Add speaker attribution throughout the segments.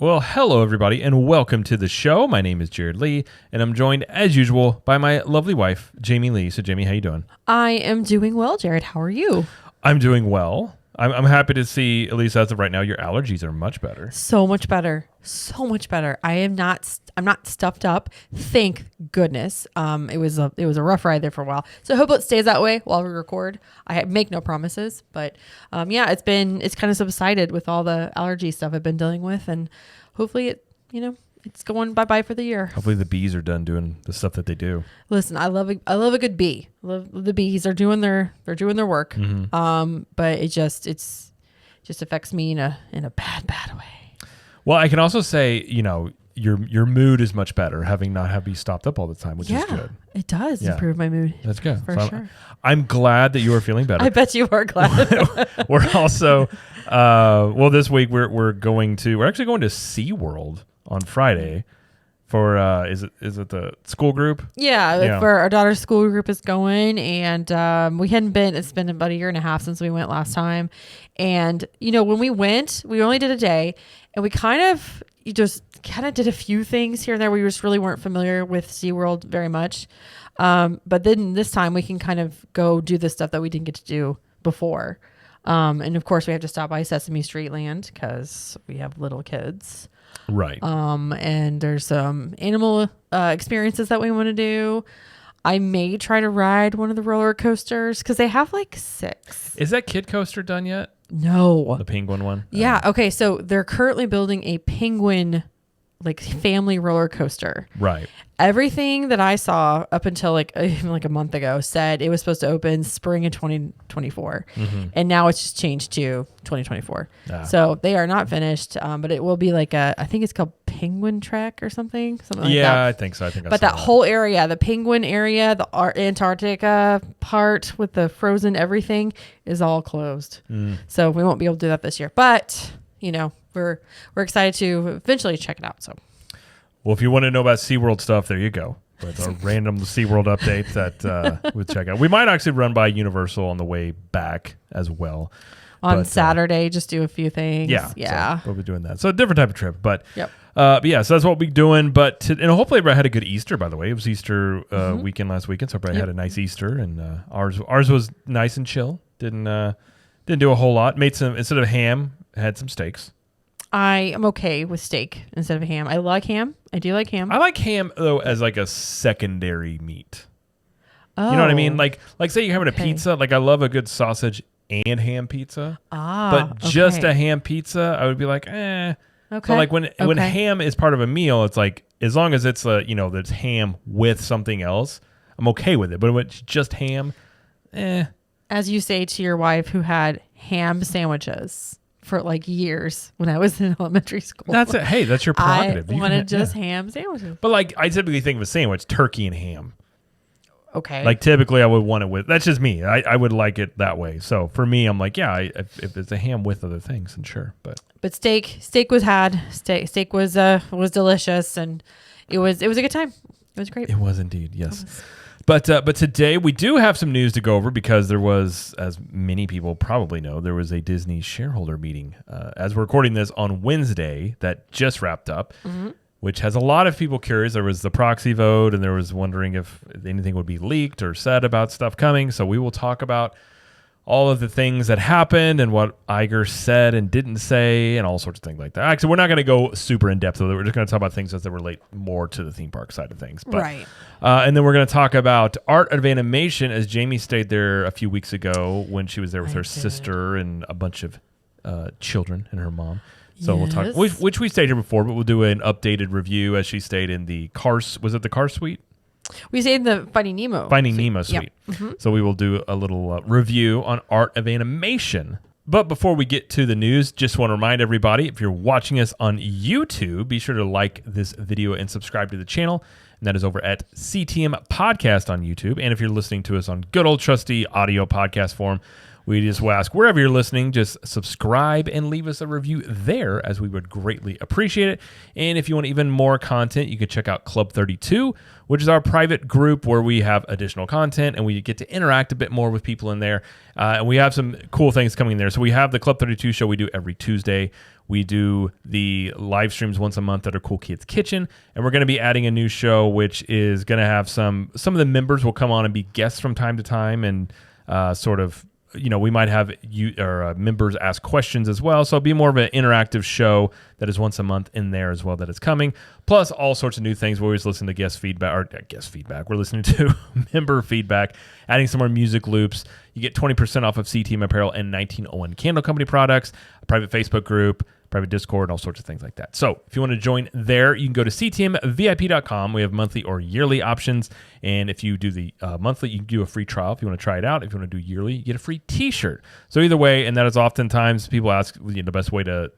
Speaker 1: Well, hello, everybody, and welcome to the show. My name is Jared Lee, and I'm joined, as usual, by my lovely wife, Jamie Lee. So, Jamie, how you doing?
Speaker 2: I am doing well, Jared. How are you?
Speaker 1: I'm doing well. I'm happy to see, at least as of right now, your allergies are much better.
Speaker 2: So much better. So much better. I'm not stuffed up. Thank goodness. It was a rough ride there for a while. So I hope it stays that way while we record. I make no promises, but it's kind of subsided with all the allergy stuff I've been dealing with, and hopefully it's going bye-bye for the year.
Speaker 1: Hopefully the bees are done doing the stuff that they do.
Speaker 2: Listen, I love a good bee. Love the bees. They're doing their work.
Speaker 1: Mm-hmm.
Speaker 2: But it just affects me in a bad way.
Speaker 1: Well, I can also say, your mood is much better having not had to be stopped up all the time, which is good.
Speaker 2: It does improve my mood.
Speaker 1: That's good.
Speaker 2: For sure.
Speaker 1: I'm glad that you are feeling better.
Speaker 2: I bet you are glad.
Speaker 1: We're also, this week we're actually going to SeaWorld on Friday for, is it the school group?
Speaker 2: Yeah. For our daughter's school group is going, and we hadn't been, it's been about a year and a half since we went last time. And, when we went, we only did a day, and we kind of did a few things here and there. We just really weren't familiar with SeaWorld very much. But then this time we can kind of go do the stuff that we didn't get to do before. And of course we have to stop by Sesame Street Land because we have little kids.
Speaker 1: Right.
Speaker 2: And there's some animal experiences that we want to do. I may try to ride one of the roller coasters because they have like 6.
Speaker 1: Is that kid coaster done yet?
Speaker 2: No.
Speaker 1: The penguin one?
Speaker 2: Yeah. Okay. So they're currently building a penguin family roller coaster.
Speaker 1: Right.
Speaker 2: Everything that I saw up until even a month ago said it was supposed to open spring of 2024. Mm-hmm. And now it's just changed to 2024. So they are not finished, but it will be I think it's called Penguin Trek or something like that.
Speaker 1: Yeah, I think so.
Speaker 2: But that whole area, the penguin area, the Antarctica part with the frozen everything is all closed. So we won't be able to do that this year. But, we're excited to eventually check it out. So,
Speaker 1: well, if you want to know about SeaWorld stuff, there you go. That's a random SeaWorld update that we'll check out. We might actually run by Universal on the way back as well.
Speaker 2: On Saturday, just do a few things.
Speaker 1: Yeah. So we'll be doing that. So a different type of trip. But,
Speaker 2: yep.
Speaker 1: So that's what we'll be doing. But and hopefully everybody had a good Easter, by the way. It was Easter weekend last weekend, so everybody had a nice Easter. And ours was nice and chill. Didn't do a whole lot. Made some, instead of ham, had some steaks.
Speaker 2: I am okay with steak instead of ham. I like ham. I do like ham.
Speaker 1: I like ham, though, as a secondary meat.
Speaker 2: Oh.
Speaker 1: You know what I mean? Like say you're having a pizza. I love a good sausage and ham pizza. But just a ham pizza, I would be like, eh. Okay. So when ham is part of a meal, it's as long as it's there's ham with something else, I'm okay with it. But when it's just ham, eh.
Speaker 2: As you say to your wife who had ham sandwiches for years when I was in elementary school.
Speaker 1: That's it. Hey, that's your prerogative.
Speaker 2: I wanted just ham sandwiches.
Speaker 1: But I typically think of a sandwich, turkey and ham.
Speaker 2: Okay.
Speaker 1: Typically I would want it with, that's just me. I would like it that way. So for me, I'm if it's a ham with other things, then sure. But
Speaker 2: steak was had. Steak was delicious, and it was a good time. It was great.
Speaker 1: It was indeed, yes. But today we do have some news to go over because there was, as many people probably know, there was a Disney shareholder meeting as we're recording this on Wednesday that just wrapped up, which has a lot of people curious. There was the proxy vote, and there was wondering if anything would be leaked or said about stuff coming. So we will talk about all of the things that happened and what Iger said and didn't say and all sorts of things like that. Actually, we're not going to go super in depth with it. We're just going to talk about things as they relate more to the theme park side of things. But,
Speaker 2: right.
Speaker 1: And then we're going to talk about art of animation, as Jamie stayed there a few weeks ago when she was there with her sister and a bunch of children and her mom. So we'll talk, which we stayed here before, but we'll do an updated review as she stayed in the was it the car suite?
Speaker 2: We stayed in the Finding Nemo
Speaker 1: suite.
Speaker 2: Yep. Mm-hmm.
Speaker 1: So we will do a little review on art of animation. But before we get to the news, just want to remind everybody, if you're watching us on YouTube, be sure to like this video and subscribe to the channel. And that is over at CTM Podcast on YouTube. And if you're listening to us on good old trusty audio podcast form, We just ask wherever you're listening, just subscribe and leave us a review there, as we would greatly appreciate it. And if you want even more content, you can check out Club 32, which is our private group where we have additional content and we get to interact a bit more with people in there. And we have some cool things coming in there. So we have the Club 32 show we do every Tuesday. We do the live streams once a month that are Cool Kids Kitchen, and we're going to be adding a new show, which is going to have some of the members will come on and be guests from time to time, and we might have members ask questions as well. So it'll be more of an interactive show that is once a month in there as well that is coming. Plus all sorts of new things. We always listen to guest feedback. We're listening to member feedback, adding some more music loops. You get 20% off of CTM Apparel and 1901 Candle Company products, a private Facebook group, private Discord, and all sorts of things like that. So if you want to join there, you can go to ctmvip.com. We have monthly or yearly options. And if you do the monthly, you can do a free trial if you want to try it out. If you want to do yearly, you get a free t-shirt. So either way, and that is oftentimes people ask the best way to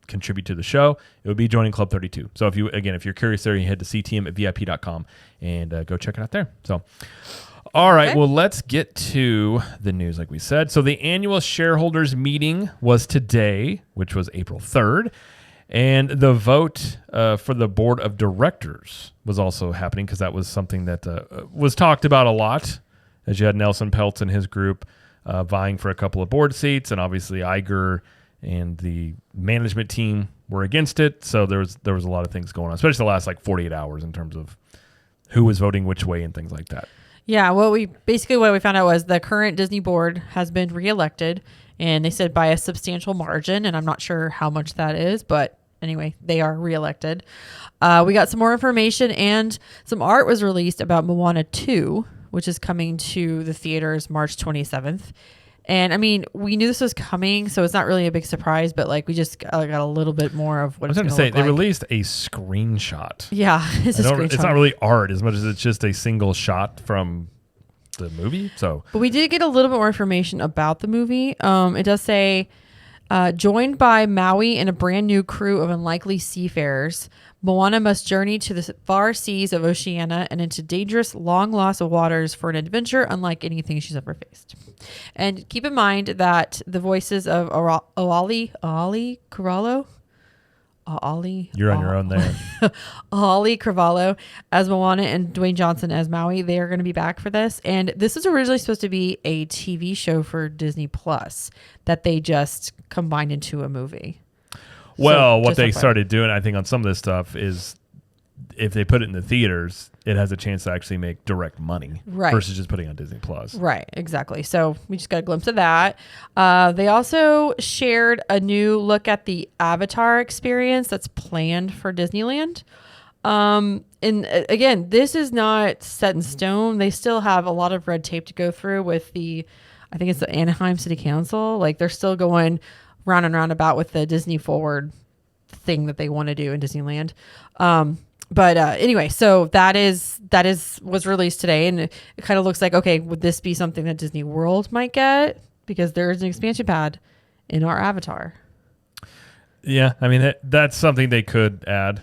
Speaker 1: contribute to the show, it would be joining Club 32. So if you're curious there, you head to ctmvip.com and go check it out there. So all right, well, let's get to the news like we said. So the annual shareholders meeting was today, which was April 3rd, and the vote for the board of directors was also happening because that was something that was talked about a lot, as you had Nelson Peltz and his group vying for a couple of board seats, and obviously Iger and the management team were against it. So there was a lot of things going on, especially the last 48 hours in terms of who was voting which way and things like that.
Speaker 2: Yeah, what we found out was the current Disney board has been reelected, and they said by a substantial margin, and I'm not sure how much that is, but anyway, they are reelected. We got some more information, and some art was released about Moana 2, which is coming to the theaters March 27th. And I mean, we knew this was coming, so it's not really a big surprise, but we just got a little bit more of what it's going to look like.
Speaker 1: They released a screenshot.
Speaker 2: Yeah, it's a screenshot.
Speaker 1: It's not really art as much as it's just a single shot from the movie. But
Speaker 2: we did get a little bit more information about the movie. It does say, joined by Maui and a brand new crew of unlikely seafarers, Moana must journey to the far seas of Oceania and into dangerous, long-lost waters for an adventure unlike anything she's ever faced. And keep in mind that the voices of O'Ali Carvalho,
Speaker 1: you're on your own there.
Speaker 2: O'Ali Carvalho as Moana and Dwayne Johnson as Maui, they are going to be back for this. And this was originally supposed to be a TV show for Disney Plus that they just combined into a movie.
Speaker 1: Well, what they started doing, I think, on some of this stuff is if they put it in the theaters, it has a chance to actually make direct money versus just putting it on Disney Plus.
Speaker 2: Right, exactly. So we just got a glimpse of that. They also shared a new look at the Avatar experience that's planned for Disneyland. And again, this is not set in stone. They still have a lot of red tape to go through with I think it's the Anaheim City Council. They're still going round and round about with the Disney Forward thing that they want to do in Disneyland. But anyway, so that was released today, and it kind of looks like, okay, would this be something that Disney World might get? Because there is an expansion pad in our Avatar.
Speaker 1: Yeah, I mean, that's something they could add.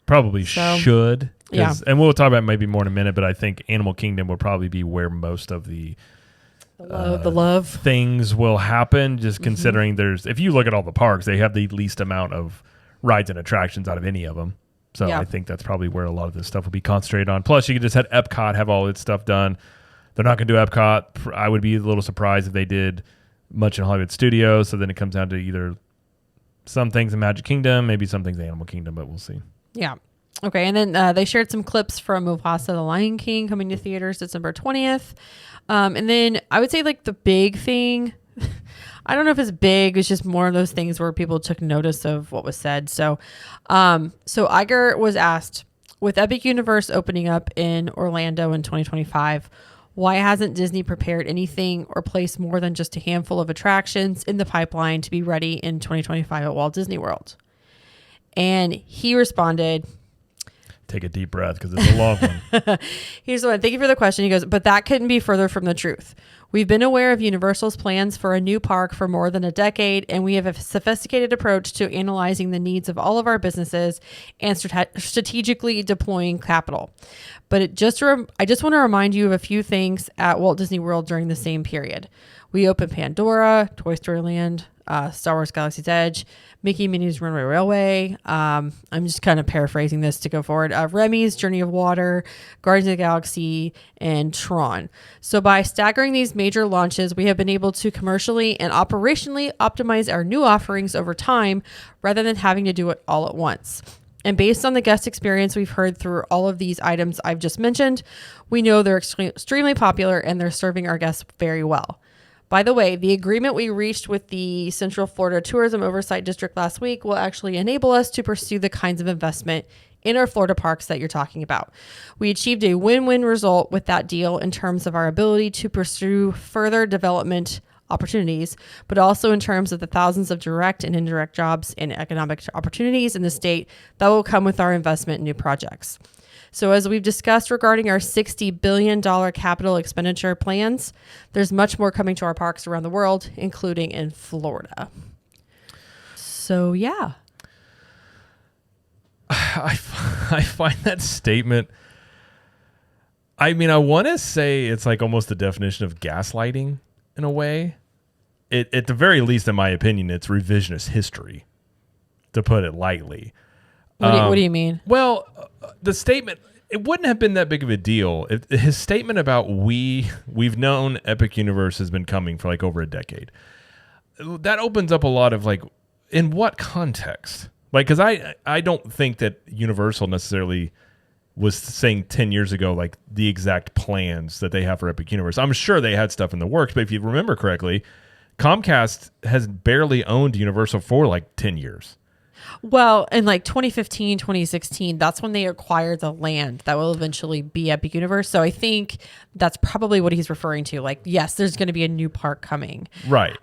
Speaker 1: Probably should.
Speaker 2: Yeah.
Speaker 1: And we'll talk about it maybe more in a minute, but I think Animal Kingdom will probably be where most of the
Speaker 2: love
Speaker 1: things will happen, just considering if you look at all the parks, they have the least amount of rides and attractions out of any of them. So I think that's probably where a lot of this stuff will be concentrated on. Plus, you could just have Epcot have all its stuff done. They're not going to do Epcot. I would be a little surprised if they did much in Hollywood Studios. So then it comes down to either some things in Magic Kingdom, maybe some things in Animal Kingdom, but we'll see.
Speaker 2: Yeah. Okay. And then they shared some clips from Mufasa the Lion King coming to theaters December 20th. And then I would say the big thing, I don't know if it's big, it's just more of those things where people took notice of what was said. So Iger was asked, with Epic Universe opening up in Orlando in 2025, why hasn't Disney prepared anything or placed more than just a handful of attractions in the pipeline to be ready in 2025 at Walt Disney World? And he responded,
Speaker 1: take a deep breath because it's a long one.
Speaker 2: Here's the one. Thank you for the question. He goes, but that couldn't be further from the truth. We've been aware of Universal's plans for a new park for more than a decade, and we have a sophisticated approach to analyzing the needs of all of our businesses and strategically deploying capital. But I just want to remind you of a few things at Walt Disney World during the same period. We opened Pandora, Toy Story Land, Star Wars Galaxy's Edge, Mickey and Minnie's Runaway Railway. I'm just kind of paraphrasing this to go forward. Remy's Journey of Water, Guardians of the Galaxy, and Tron. So by staggering these major launches, we have been able to commercially and operationally optimize our new offerings over time rather than having to do it all at once. And based on the guest experience we've heard through all of these items I've just mentioned, we know they're extremely popular and they're serving our guests very well. By the way, the agreement we reached with the Central Florida Tourism Oversight District last week will actually enable us to pursue the kinds of investment in our Florida parks that you're talking about. We achieved a win-win result with that deal in terms of our ability to pursue further development opportunities, but also in terms of the thousands of direct and indirect jobs and economic opportunities in the state that will come with our investment in new projects. So as we've discussed regarding our $60 billion capital expenditure plans, there's much more coming to our parks around the world, including in Florida. So yeah.
Speaker 1: I find that statement, I mean, I want to say it's like almost the definition of gaslighting in a way. At the very least, in my opinion, it's revisionist history, to put it lightly.
Speaker 2: What do you mean?
Speaker 1: Well, the statement, it wouldn't have been that big of a deal. His statement about we've known Epic Universe has been coming for like over a decade. That opens up a lot of like, in what context? Like, because I don't think that Universal necessarily was saying 10 years ago, like the exact plans that they have for Epic Universe. I'm sure they had stuff in the works, but if you remember correctly, Comcast has barely owned Universal for like 10 years.
Speaker 2: Well, in like 2015, 2016, that's when they acquired the land that will eventually be Epic Universe. So I think that's probably what he's referring to. Like, yes, there's going to be a new park coming.
Speaker 1: Right.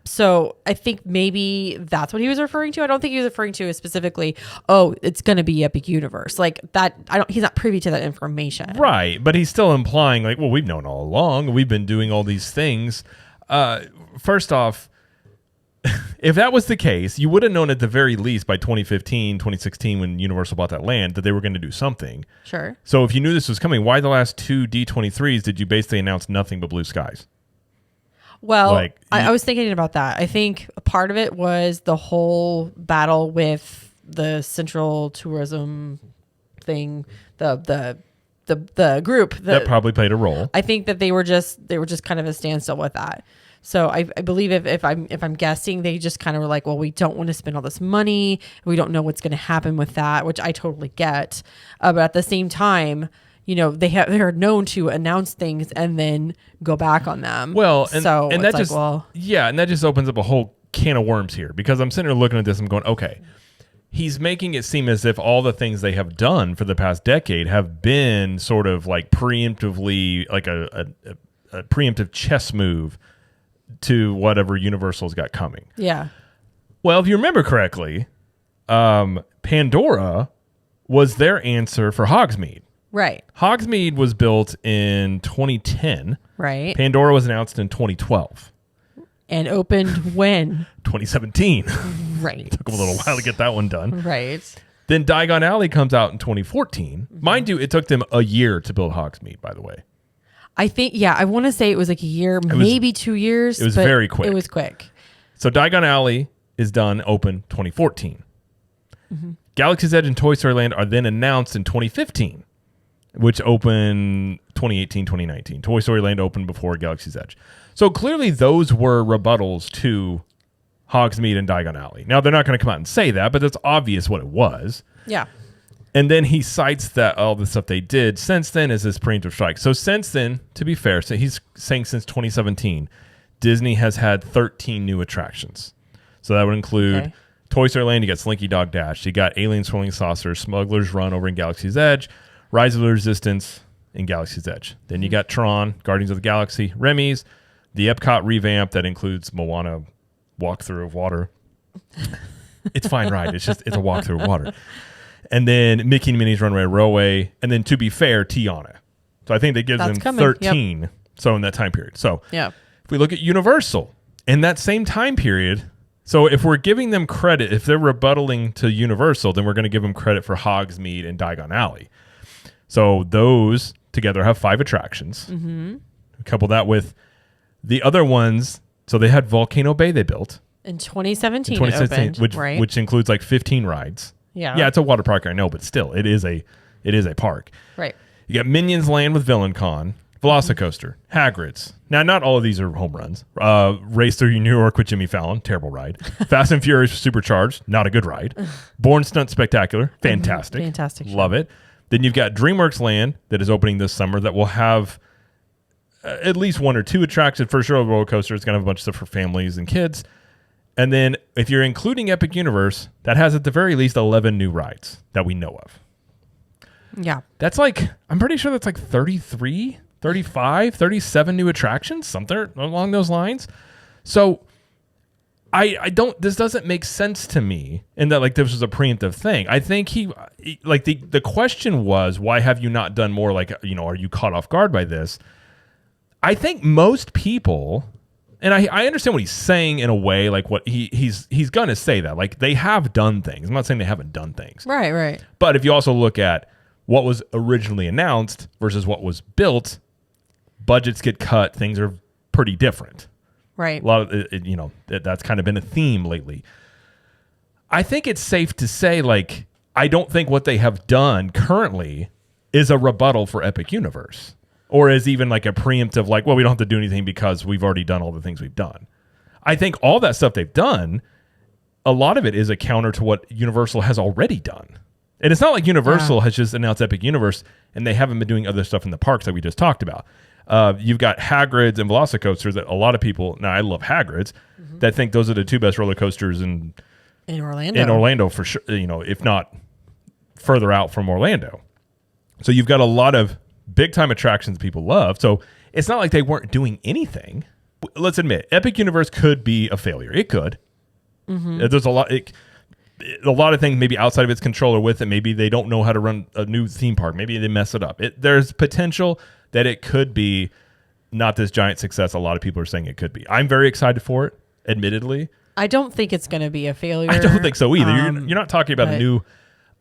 Speaker 2: So I think maybe that's what he was referring to. I don't think he was referring to specifically, oh, it's going to be Epic Universe. Like that, he's not privy to that information.
Speaker 1: Right. But he's still implying like, well, we've known all along. We've been doing all these things. First off, if that was the case, you would have known at the very least by 2015, 2016, when Universal bought that land, that they were going to do something.
Speaker 2: Sure.
Speaker 1: So if you knew this was coming, why the last two D23s did you basically announce nothing but blue skies?
Speaker 2: Well, like, I was thinking about that. I think a part of it was the whole battle with the Central Tourism thing, the group
Speaker 1: that probably played a role.
Speaker 2: I think that they were just kind of a standstill with that. So I believe if I'm guessing, they just kind of were like, well, we don't want to spend all this money. We don't know what's going to happen with that, which I totally get. But at the same time, you know, they're known to announce things and then go back on them.
Speaker 1: Well, and that
Speaker 2: like,
Speaker 1: just and that just opens up a whole can of worms here, because I'm sitting here looking at this and going, okay, he's making it seem as if all the things they have done for the past decade have been sort of like preemptively, like a preemptive chess move to whatever Universal's got coming.
Speaker 2: Yeah.
Speaker 1: Well, if you remember correctly, Pandora was their answer for Hogsmeade.
Speaker 2: Right.
Speaker 1: Hogsmeade was built in 2010.
Speaker 2: Right.
Speaker 1: Pandora was announced in 2012.
Speaker 2: And opened when?
Speaker 1: 2017.
Speaker 2: Right.
Speaker 1: Took them a little while to get that one done.
Speaker 2: Right.
Speaker 1: Then Diagon Alley comes out in 2014. Mm-hmm. Mind you, it took them a year to build Hogsmeade, by the way.
Speaker 2: I think, I want to say it was like a year, maybe 2 years.
Speaker 1: It was very quick.
Speaker 2: It was quick.
Speaker 1: So Diagon Alley is done, open 2014. Mm-hmm. Galaxy's Edge and Toy Story Land are then announced in 2015, which opened 2018, 2019. Toy Story Land opened before Galaxy's Edge. So clearly those were rebuttals to Hogsmeade and Diagon Alley. Now, they're not going to come out and say that, but it's obvious what it was.
Speaker 2: Yeah.
Speaker 1: And then he cites that all the stuff they did since then is this preemptive strike. So since then, to be fair, so he's saying since 2017, Disney has had 13 new attractions. So that would include Toy Story Land, you got Slinky Dog Dash, you got Alien Swirling Saucer, Smuggler's Run over in Galaxy's Edge, Rise of the Resistance in Galaxy's Edge. Then you got Tron, Guardians of the Galaxy, Remy's, the Epcot revamp that includes Moana walkthrough of water. It's fine ride. It's a walkthrough of water. And then Mickey and Minnie's Runaway Railway, and then to be fair, Tiana. So I think that gives them 13. Yep. So in that time period. So if we look at Universal in that same time period, so if we're giving them credit, if they're rebuttaling to Universal, then we're going to give them credit for Hogsmeade and Diagon Alley. So those together have 5 attractions. Mm-hmm. Couple that with The other ones, so they had Volcano Bay they built
Speaker 2: in 2017.
Speaker 1: in 2016,
Speaker 2: It opened,
Speaker 1: which includes like 15 rides.
Speaker 2: Yeah,
Speaker 1: it's a water park, I know, but still, it is a park.
Speaker 2: Right.
Speaker 1: You got Minions Land with Villain Con, Velocicoaster, Hagrid's. Now, not all of these are home runs. Race Through New York with Jimmy Fallon, terrible ride. Fast and Furious Supercharged, not a good ride. Born Stunt Spectacular, fantastic.
Speaker 2: Fantastic.
Speaker 1: Love it. Then you've got DreamWorks Land that is opening this summer that will have at least one or two attractions. For sure, a roller coaster. It's going to have a bunch of stuff for families and kids. And then if you're including Epic Universe, that has at the very least 11 new rides that we know of.
Speaker 2: Yeah.
Speaker 1: That's like, I'm pretty sure that's like 33, 35, 37 new attractions, something along those lines. So I don't, this doesn't make sense to me in that like this was a preemptive thing. I think he like the question was, why have you not done more? Like, are you caught off guard by this? I think most people, and I understand what he's saying in a way, like what he's going to say that like they have done things. I'm not saying they haven't done things.
Speaker 2: Right.
Speaker 1: But if you also look at what was originally announced versus what was built, budgets get cut. Things are pretty different.
Speaker 2: Right.
Speaker 1: A lot of that's kind of been a theme lately. I think it's safe to say, like, I don't think what they have done currently is a rebuttal for Epic Universe, or is even like a preemptive, like, well, we don't have to do anything because we've already done all the things we've done. I think all that stuff they've done, a lot of it is a counter to what Universal has already done. And it's not like Universal has just announced Epic Universe and they haven't been doing other stuff in the parks that we just talked about. You've got Hagrid's and Velocicoasters that a lot of people, now I love Hagrid's, that think those are the two best roller coasters in Orlando for sure, if not further out from Orlando. So you've got a lot of big time attractions people love. So it's not like they weren't doing anything. Let's admit, Epic Universe could be a failure. It could. There's a lot of things maybe outside of its control or with it. Maybe they don't know how to run a new theme park. Maybe they mess it up. There's potential that it could be not this giant success a lot of people are saying it could be. I'm very excited for it, admittedly.
Speaker 2: I don't think it's going to be a failure.
Speaker 1: I don't think so either. You're not talking about a new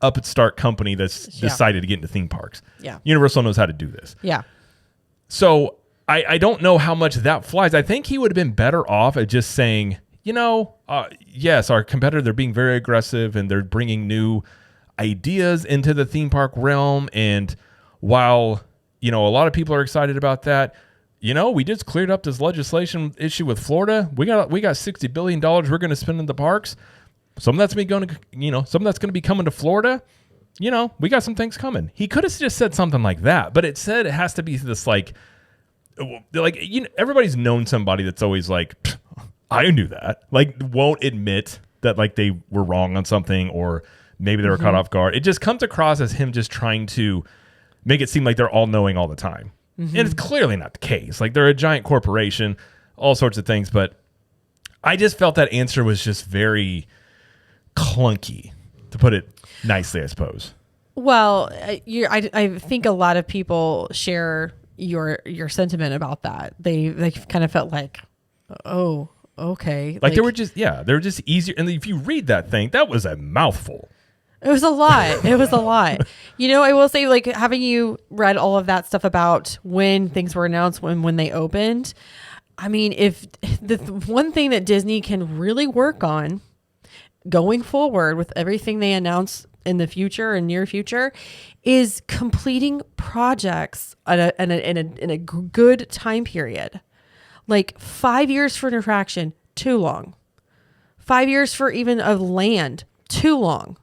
Speaker 1: upstart company that's decided to get into theme parks.
Speaker 2: Yeah.
Speaker 1: Universal knows how to do this.
Speaker 2: Yeah.
Speaker 1: So I don't know how much that flies. I think he would have been better off at just saying, yes, our competitor, they're being very aggressive and they're bringing new ideas into the theme park realm. And while, a lot of people are excited about that, we just cleared up this legislation issue with Florida. We got $60 billion we're going to spend in the parks. Some of that's going to be coming to Florida. We got some things coming. He could have just said something like that, but it has to be this everybody's known somebody that's always like, I knew that. Like, won't admit that like they were wrong on something or maybe they were caught off guard. It just comes across as him just trying to make it seem like they're all knowing all the time. And it's clearly not the case. Like, they're a giant corporation, all sorts of things. But I just felt that answer was just very clunky, to put it nicely, I suppose.
Speaker 2: Well, I think a lot of people share your sentiment about that. They kind of felt like, oh, okay.
Speaker 1: Like they were just easier. And if you read that thing, that was a mouthful.
Speaker 2: It was a lot. It was a lot. I will say, like, having you read all of that stuff about when things were announced, when they opened, I mean, if the one thing that Disney can really work on going forward with everything they announce in the future and near future is completing projects in a good time period. Like 5 years for an attraction, too long. 5 years for even a land, too long.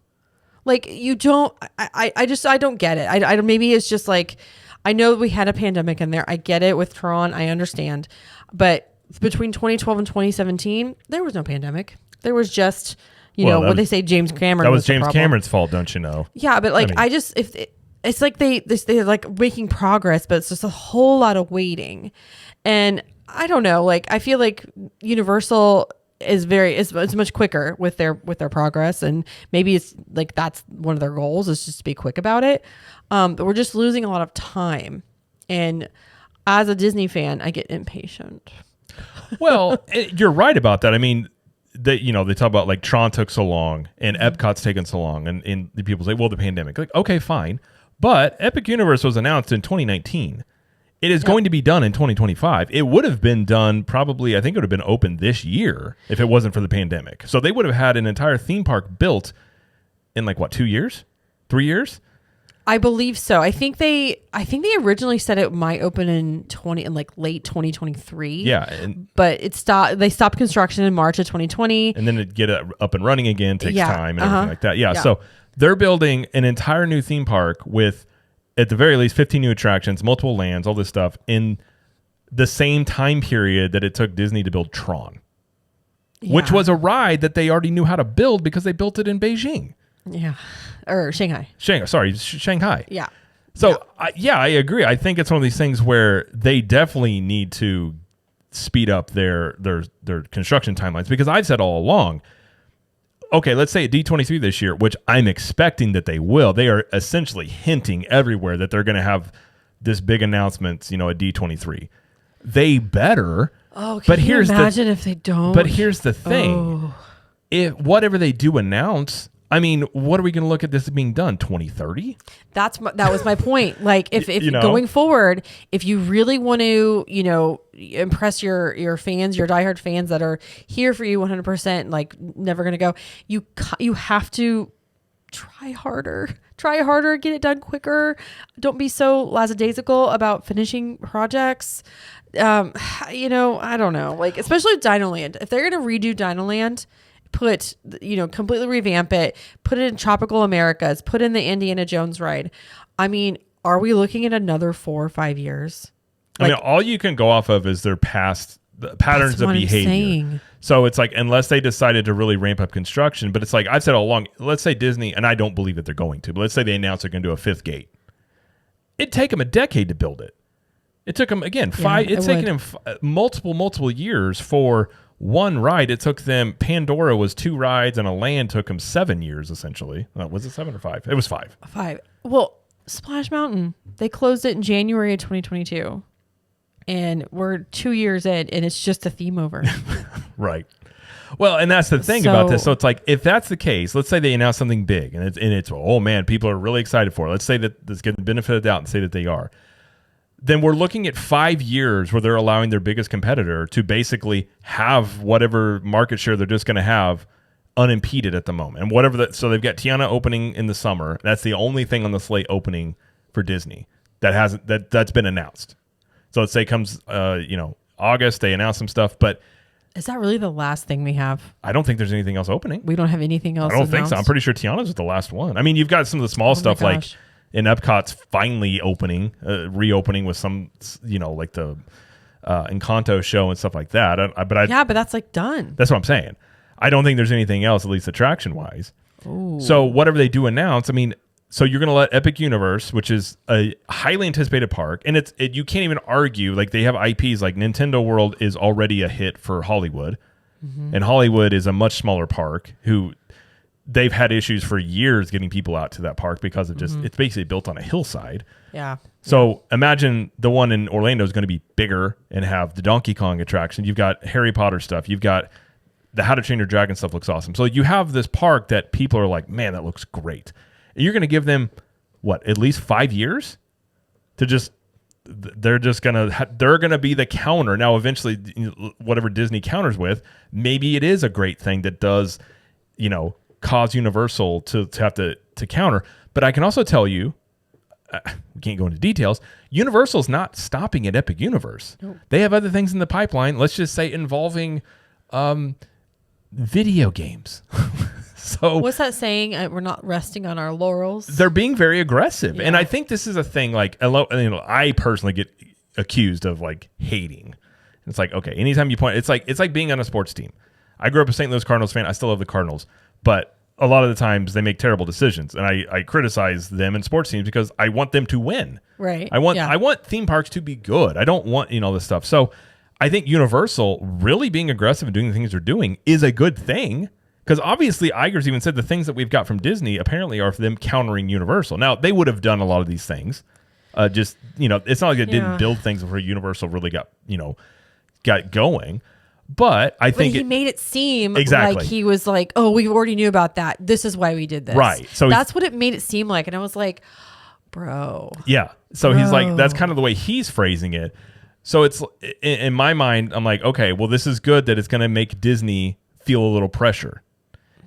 Speaker 2: Like, you don't, I don't get it. I maybe it's just like, I know we had a pandemic in there. I get it with Tron. I understand. But between 2012 and 2017, there was no pandemic. There was just, what they say, James Cameron.
Speaker 1: That was James Cameron's fault, don't you know?
Speaker 2: Yeah, but like, it's like they're like making progress, but it's just a whole lot of waiting. And I don't know, like, I feel like Universal is much quicker with their progress, and maybe it's like that's one of their goals is just to be quick about it. But we're just losing a lot of time, and as a Disney fan, I get impatient.
Speaker 1: Well, you're right about that. I mean, they talk about like Tron took so long and Epcot's taken so long, and the people say, well, the pandemic. Like, okay, fine, but Epic Universe was announced in 2019. It is going to be done in 2025. It would have been done probably, I think it would have been open this year if it wasn't for the pandemic. So they would have had an entire theme park built in like what, 2 years? 3 years?
Speaker 2: I believe so. I think they originally said it might open in late 2023.
Speaker 1: Yeah,
Speaker 2: but they stopped construction in March of 2020.
Speaker 1: And then to get it up and running again takes time and everything like that. Yeah, so they're building an entire new theme park with, at the very least, 15 new attractions, multiple lands, all this stuff in the same time period that it took Disney to build Tron, which was a ride that they already knew how to build because they built it in Beijing.
Speaker 2: Yeah. Or Shanghai.
Speaker 1: Shanghai.
Speaker 2: Yeah.
Speaker 1: So, I agree. I think it's one of these things where they definitely need to speed up their construction timelines, because I've said all along, okay, let's say at D23 this year, which I'm expecting that they will. They are essentially hinting everywhere that they're going to have this big announcements, at D23. They better.
Speaker 2: Oh, can you imagine if they don't?
Speaker 1: But here's the thing. If whatever they do announce, I mean, what are we going to look at this being done? 2030?
Speaker 2: That was my point. Like, if going forward, if you really want to, impress your fans, your diehard fans that are here for you 100%, like never going to go, you have to try harder, get it done quicker. Don't be so lackadaisical about finishing projects. I don't know, like, especially with Dinoland. If they're going to redo Dinoland, completely revamp it, put it in Tropical Americas, put in the Indiana Jones ride. I mean, are we looking at another 4 or 5 years?
Speaker 1: I mean, all you can go off of is their past patterns of behavior. So it's like, unless they decided to really ramp up construction, but it's like I've said all along, let's say Disney, and I don't believe that they're going to, but let's say they announce they're going to do a 5th gate. It'd take them a decade to build it. It took them, again, it's taken them multiple years for one ride. It took them, Pandora was 2 rides, and a land took them 7 years, essentially. Was it 7 or 5? It was 5.
Speaker 2: 5. Well, Splash Mountain, they closed it in January of 2022. And we're 2 years in, and it's just a theme over.
Speaker 1: Right. Well, and that's the thing about this. So it's like, if that's the case, let's say they announce something big, and it's oh man, people are really excited for it. Let's say that let's get the benefit of the doubt and say that they are. Then we're looking at 5 years where they're allowing their biggest competitor to basically have whatever market share they're just going to have unimpeded at the moment. And so they've got Tiana opening in the summer. That's the only thing on the slate opening for Disney that's been announced. So let's say comes, August, they announce some stuff, but
Speaker 2: is that really the last thing we have?
Speaker 1: I don't think there's anything else opening.
Speaker 2: We don't have anything else.
Speaker 1: I don't think so. I'm pretty sure Tiana's is the last one. I mean, you've got some of the small stuff like in Epcot's finally reopening with some, like the Encanto show and stuff like that. But
Speaker 2: that's like done.
Speaker 1: That's what I'm saying. I don't think there's anything else, at least attraction wise. So whatever they do announce, I mean, so you're going to let Epic Universe, which is a highly anticipated park, and you can't even argue, like, they have IPs, like Nintendo World is already a hit for Hollywood, and Hollywood is a much smaller park who they've had issues for years getting people out to that park because of just it's basically built on a hillside.
Speaker 2: Yeah.
Speaker 1: So imagine the one in Orlando is going to be bigger and have the Donkey Kong attraction. You've got Harry Potter stuff. You've got the How to Train Your Dragon stuff looks awesome. So you have this park that people are like, man, that looks great. You're going to give them, at least 5 years to they're going to be the counter. Now, eventually, whatever Disney counters with, maybe it is a great thing that does, cause Universal to have to counter. But I can also tell you, we can't go into details, Universal's not stopping at Epic Universe. Nope. They have other things in the pipeline, let's just say involving video games. So
Speaker 2: what's that saying? We're not resting on our laurels.
Speaker 1: They're being very aggressive. Yeah. And I think this is a thing, like, I personally get accused of like hating. It's like, okay, anytime you point, it's like being on a sports team. I grew up a St. Louis Cardinals fan. I still love the Cardinals, but a lot of the times they make terrible decisions, and I criticize them in sports teams because I want them to win.
Speaker 2: Right.
Speaker 1: I want theme parks to be good. I don't want this stuff. So I think Universal really being aggressive and doing the things they're doing is a good thing. Because obviously, Iger's even said the things that we've got from Disney apparently are for them countering Universal. Now, they would have done a lot of these things. It's not like they didn't build things before Universal really got going. But I think
Speaker 2: he made it seem
Speaker 1: exactly
Speaker 2: like he was like, oh, we already knew about that. This is why we did this.
Speaker 1: Right. So
Speaker 2: that's what it made it seem like. And I was like, bro.
Speaker 1: Yeah. So he's like, that's kind of the way he's phrasing it. So it's in my mind, I'm like, okay, well, this is good that it's going to make Disney feel a little pressure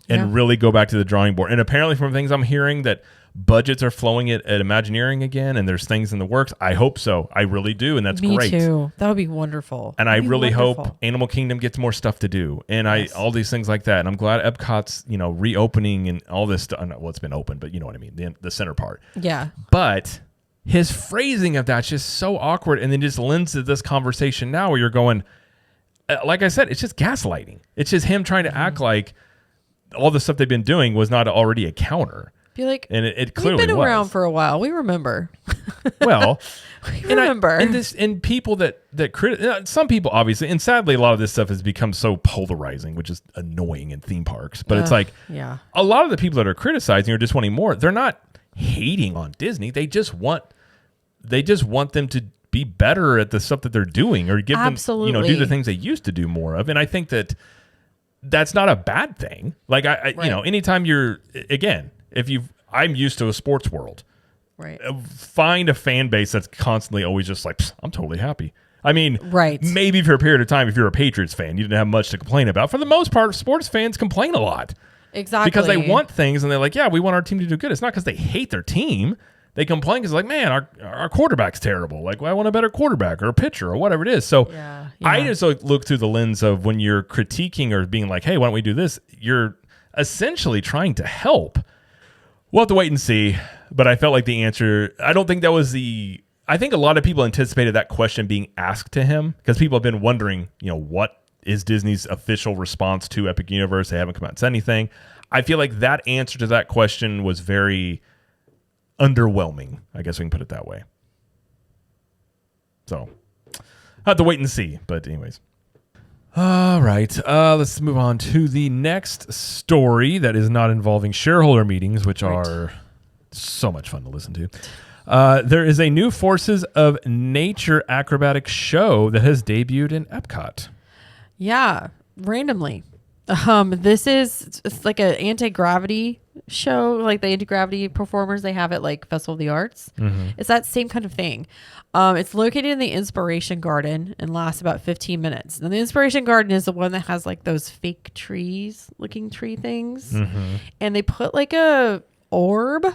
Speaker 1: and really go back to the drawing board. And apparently from things I'm hearing that budgets are flowing at Imagineering again, and there's things in the works. I hope so. I really do, and that's great.
Speaker 2: Me too. That would be wonderful.
Speaker 1: And I really hope Animal Kingdom gets more stuff to do, and all these things like that. And I'm glad Epcot's reopening and all this stuff. Well, it's been open, but you know what I mean, the center part.
Speaker 2: Yeah.
Speaker 1: But his phrasing of that's just so awkward, and then just lends to this conversation now where you're going, like I said, it's just gaslighting. It's just him trying to act like all the stuff they've been doing was not already a counter.
Speaker 2: Be like,
Speaker 1: and it clearly
Speaker 2: we've been
Speaker 1: was.
Speaker 2: around for a while. We remember.
Speaker 1: Well,
Speaker 2: we remember.
Speaker 1: And people that some people obviously, and sadly, a lot of this stuff has become so polarizing, which is annoying in theme parks. But it's like, a lot of the people that are criticizing or just wanting more, they're not hating on Disney. They just want them to be better at the stuff that they're doing, or give them, do the things they used to do more of. And I think that's not a bad thing. Like anytime I'm used to a sports world.
Speaker 2: Right.
Speaker 1: Find a fan base that's constantly always just like, I'm totally happy. I mean, maybe for a period of time, if you're a Patriots fan, you didn't have much to complain about. For the most part, sports fans complain a lot.
Speaker 2: Exactly.
Speaker 1: Because they want things and they're like, we want our team to do good. It's not because they hate their team. They complain because like, man, our quarterback's terrible. Like, well, I want a better quarterback or a pitcher or whatever it is. So I just look through the lens of when you're critiquing or being like, hey, why don't we do this? You're essentially trying to help. We'll have to wait and see. But I felt like the answer, I don't think that was I think a lot of people anticipated that question being asked to him because people have been wondering, what is Disney's official response to Epic Universe? They haven't come out and said anything. I feel like that answer to that question was very underwhelming. I guess we can put it that way. So I'll have to wait and see. But anyways. All right. Let's move on to the next story that is not involving shareholder meetings, which are so much fun to listen to. There is a new Forces of Nature acrobatic show that has debuted in Epcot.
Speaker 2: Yeah, randomly. It's like an anti-gravity show, like the anti-gravity performers they have at like Festival of the Arts. Mm-hmm. It's that same kind of thing. It's located in the Inspiration Garden and lasts about 15 minutes. And the Inspiration Garden is the one that has like those fake trees, looking tree things. Mm-hmm. And they put like a orb,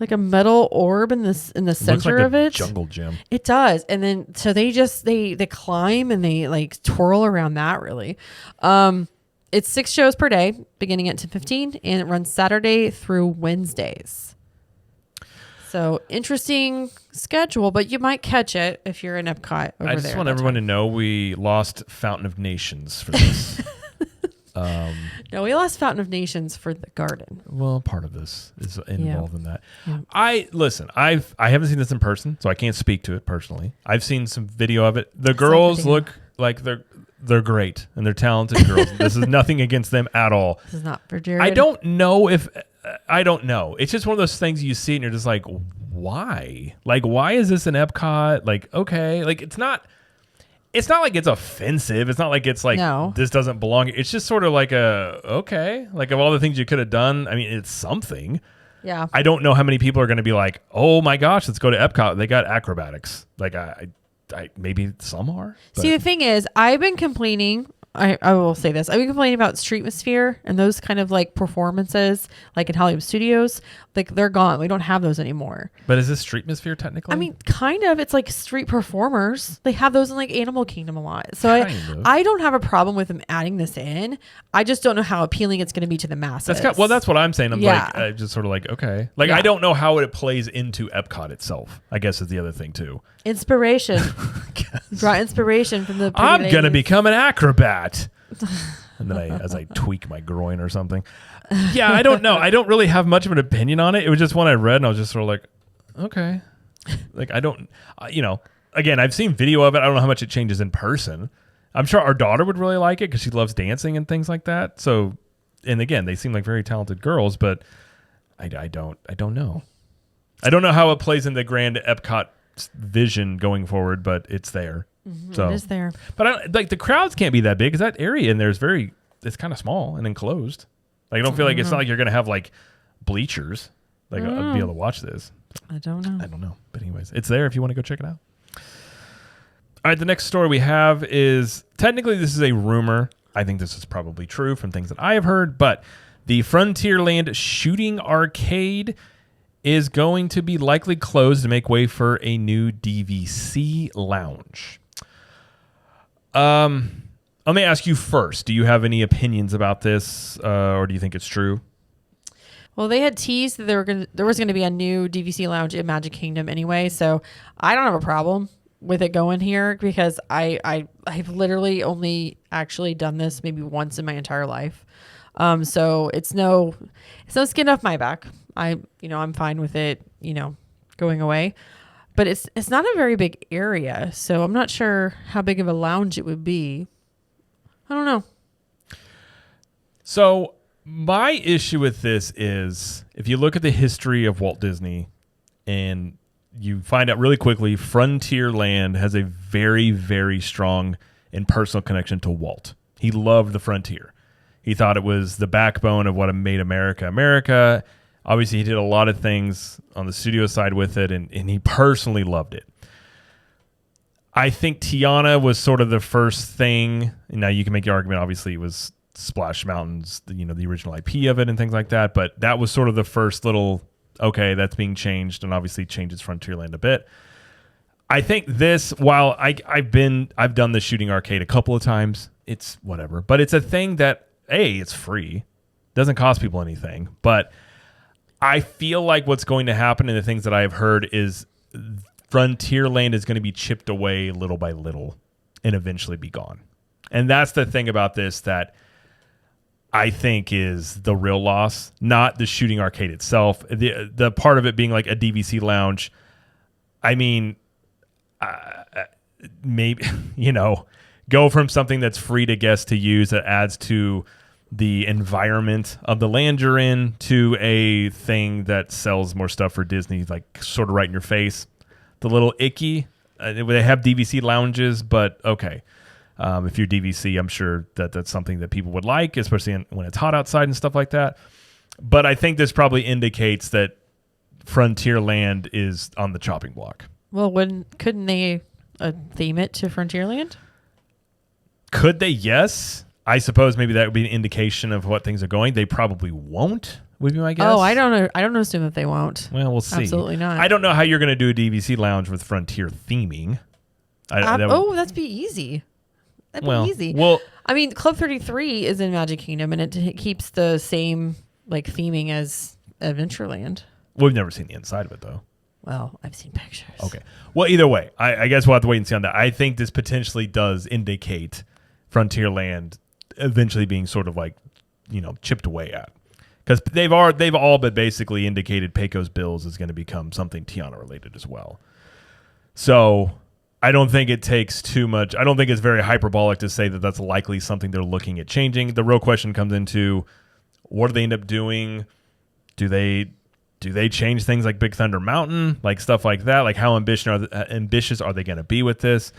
Speaker 2: like a metal orb in the center of it.
Speaker 1: Jungle gym.
Speaker 2: It does. And then so they climb and they like twirl around that really. It's 6 shows per day, beginning at 10:15, and it runs Saturday through Wednesdays. So interesting schedule, but you might catch it if you're in Epcot over there.
Speaker 1: I just want everyone to know we lost Fountain of Nations for this.
Speaker 2: No, we lost Fountain of Nations for the garden.
Speaker 1: Well, part of this is involved in that. Yeah. I haven't seen this in person, so I can't speak to it personally. I've seen some video of it. The girls look like they're great and they're talented girls. This is nothing against them at all.
Speaker 2: This is not for Jared.
Speaker 1: I don't know. It's just one of those things you see and you're just like, why? Like, why is this in Epcot? Like, okay, like it's not like it's offensive. It's not like it's like this doesn't belong. It's just sort of like okay. Like of all the things you could have done, I mean, it's something.
Speaker 2: Yeah.
Speaker 1: I don't know how many people are going to be like, oh my gosh, let's go to Epcot. They got acrobatics. Like I maybe some are. But.
Speaker 2: See, the thing is, I've been complaining. I will say this. I've been complaining about Streetmosphere and those kind of like performances, like in Hollywood Studios. Like they're gone. We don't have those anymore.
Speaker 1: But is this Streetmosphere technically?
Speaker 2: I mean, kind of. It's like street performers. They have those in like Animal Kingdom a lot. So I don't have a problem with them adding this in. I just don't know how appealing it's going to be to the masses.
Speaker 1: That's what I'm saying. I'm like, just sort of like, okay. Like, I don't know how it plays into Epcot itself, I guess is the other thing too.
Speaker 2: Inspiration. Draw inspiration from the
Speaker 1: I'm going to become an acrobat. And then as I tweak my groin or something. Yeah, I don't know. I don't really have much of an opinion on it. It was just one I read and I was just sort of like, okay. Like I don't, again, I've seen video of it. I don't know how much it changes in person. I'm sure our daughter would really like it because she loves dancing and things like that. So, and again, they seem like very talented girls, but I don't know. I don't know how it plays in the grand Epcot vision going forward, but it's there.
Speaker 2: Mm-hmm,
Speaker 1: so
Speaker 2: it is there.
Speaker 1: But the crowds can't be that big because that area in there is it's kind of small and enclosed. Like I don't feel like it's not like you're going to have like bleachers. Like I'd be able to watch this.
Speaker 2: I don't know.
Speaker 1: I don't know. But anyways, it's there if you want to go check it out. All right, the next story we have is, technically this is a rumor. I think this is probably true from things that I have heard, but the Frontierland Shooting Arcade is going to be likely closed to make way for a new DVC lounge. Let me ask you first. Do you have any opinions about this, or do you think it's true?
Speaker 2: Well, they had teased that there was going to be a new DVC lounge in Magic Kingdom anyway, so I don't have a problem with it going here because I've literally only actually done this maybe once in my entire life. So it's no skin off my back. I'm fine with it, going away. But it's not a very big area, so I'm not sure how big of a lounge it would be. I don't know.
Speaker 1: So my issue with this is, if you look at the history of Walt Disney and you find out really quickly, Frontierland has a very, very strong and personal connection to Walt. He loved the frontier. He thought it was the backbone of what made America America. Obviously, he did a lot of things on the studio side with it, and he personally loved it. I think Tiana was sort of the first thing. Now, you can make the argument, obviously, it was Splash Mountains, the original IP of it and things like that, but that was sort of the first little, okay, that's being changed, and obviously changes Frontierland a bit. I think this, while I've done the shooting arcade a couple of times, it's whatever, but it's a thing that, it's free, doesn't cost people anything, but I feel like what's going to happen, and the things that I have heard, is Frontierland is going to be chipped away little by little and eventually be gone. And that's the thing about this that I think is the real loss, not the shooting arcade itself. The part of it being like a DVC lounge, I mean, maybe, go from something that's free to guests to use that adds to the environment of the land you're in to a thing that sells more stuff for Disney, like sort of right in your face. The little icky. They have DVC lounges, but okay. If you're DVC, I'm sure that's something that people would like, especially when it's hot outside and stuff like that. But I think this probably indicates that Frontierland is on the chopping block.
Speaker 2: Well, couldn't they theme it to Frontierland?
Speaker 1: Could they? Yes. I suppose maybe that would be an indication of what things are going. They probably won't, would be my guess.
Speaker 2: Oh, I don't know. I don't assume that they won't.
Speaker 1: Well, we'll see.
Speaker 2: Absolutely not.
Speaker 1: I don't know how you're going to do a DVC lounge with Frontier theming.
Speaker 2: That'd be easy. That'd be easy. Well, I mean, Club 33 is in Magic Kingdom, and it keeps the same theming as Adventureland.
Speaker 1: We've never seen the inside of it, though.
Speaker 2: Well, I've seen pictures.
Speaker 1: Okay. Well, either way, I guess we'll have to wait and see on that. I think this potentially does indicate Frontierland eventually being sort of chipped away at, because they've all but basically indicated Pecos Bills is going to become something Tiana related as well. So I don't think it takes too much. I don't think it's very hyperbolic to say that that's likely something they're looking at changing. The real question comes into, what do they end up doing? Do they change things like Big Thunder Mountain, like stuff like that? Like, how ambitious are they going to be with this?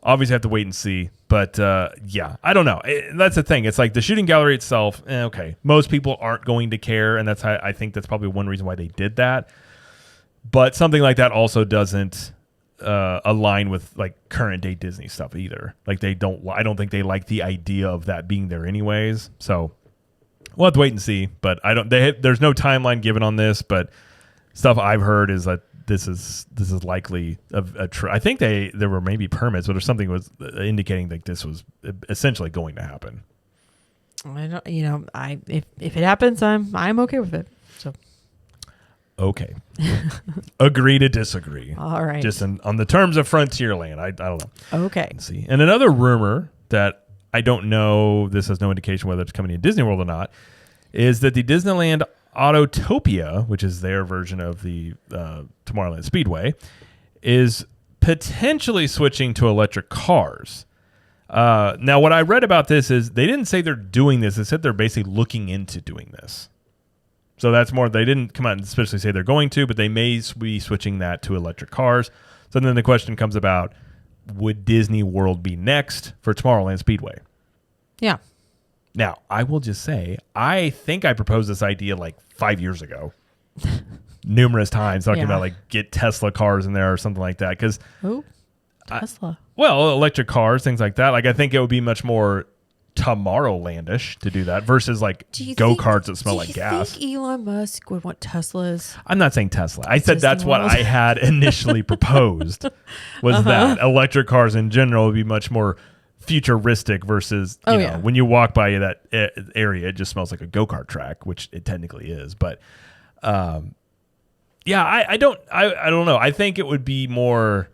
Speaker 1: Obviously have to wait and see. But I don't know. That's the thing. It's like the shooting gallery itself. Okay, most people aren't going to care, and I think that's probably one reason why they did that. But something like that also doesn't align with current day Disney stuff either. I don't think they like the idea of that being there anyways. So we'll have to wait and see. But there's no timeline given on this. But stuff I've heard is that this is likely I think there were maybe permits, but there's something was indicating that this was essentially going to happen.
Speaker 2: I don't, if it happens, I'm okay with it. So
Speaker 1: okay, agree to disagree.
Speaker 2: All right,
Speaker 1: just on the terms of Frontierland, I don't know.
Speaker 2: Okay,
Speaker 1: let's see. And another rumor that I don't know, this has no indication whether it's coming to Disney World or not, is that the Disneyland Autotopia, which is their version of the Tomorrowland Speedway, is potentially switching to electric cars. Now, what I read about this is they didn't say they're doing this. They said they're basically looking into doing this. So that's more, they didn't come out and especially say they're going to, but they may be switching that to electric cars. So then the question comes about, would Disney World be next for Tomorrowland Speedway?
Speaker 2: Yeah.
Speaker 1: Now, I will just say, I think I proposed this idea 5 years ago. numerous times talking
Speaker 2: Yeah.
Speaker 1: about like get Tesla cars in there or something like that. Because
Speaker 2: Oh, Tesla.
Speaker 1: well, electric cars, things like that. Like I think it would be much more Tomorrowlandish to do that versus like go-karts that smell like gas.
Speaker 2: Do you think Elon Musk would want Teslas?
Speaker 1: I'm not saying Tesla. I said that's
Speaker 2: Disney
Speaker 1: what
Speaker 2: World.
Speaker 1: I had initially proposed was that electric cars in general would be much more futuristic versus, you know, when you walk by that area, it just smells like a go-kart track, which it technically is. But I don't know. I think it would be more,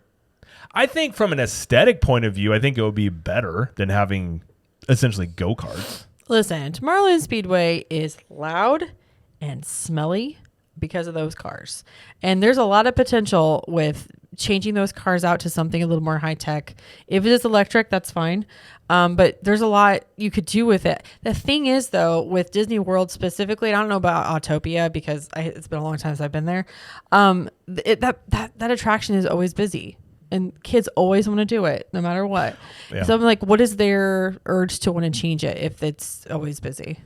Speaker 1: I think from an aesthetic point of view, I think it would be better than having essentially go-karts.
Speaker 2: Listen, Tomorrowland Speedway is loud and smelly because of those cars. And there's a lot of potential with changing those cars out to something a little more high tech. If it is electric, that's fine. But there's a lot you could do with it. The thing is, though, with Disney World specifically, I don't know about Autopia because it's been a long time since I've been there. That attraction is always busy. And kids always want to do it no matter what. Yeah. So I'm like, what is their urge to want to change it if it's always busy?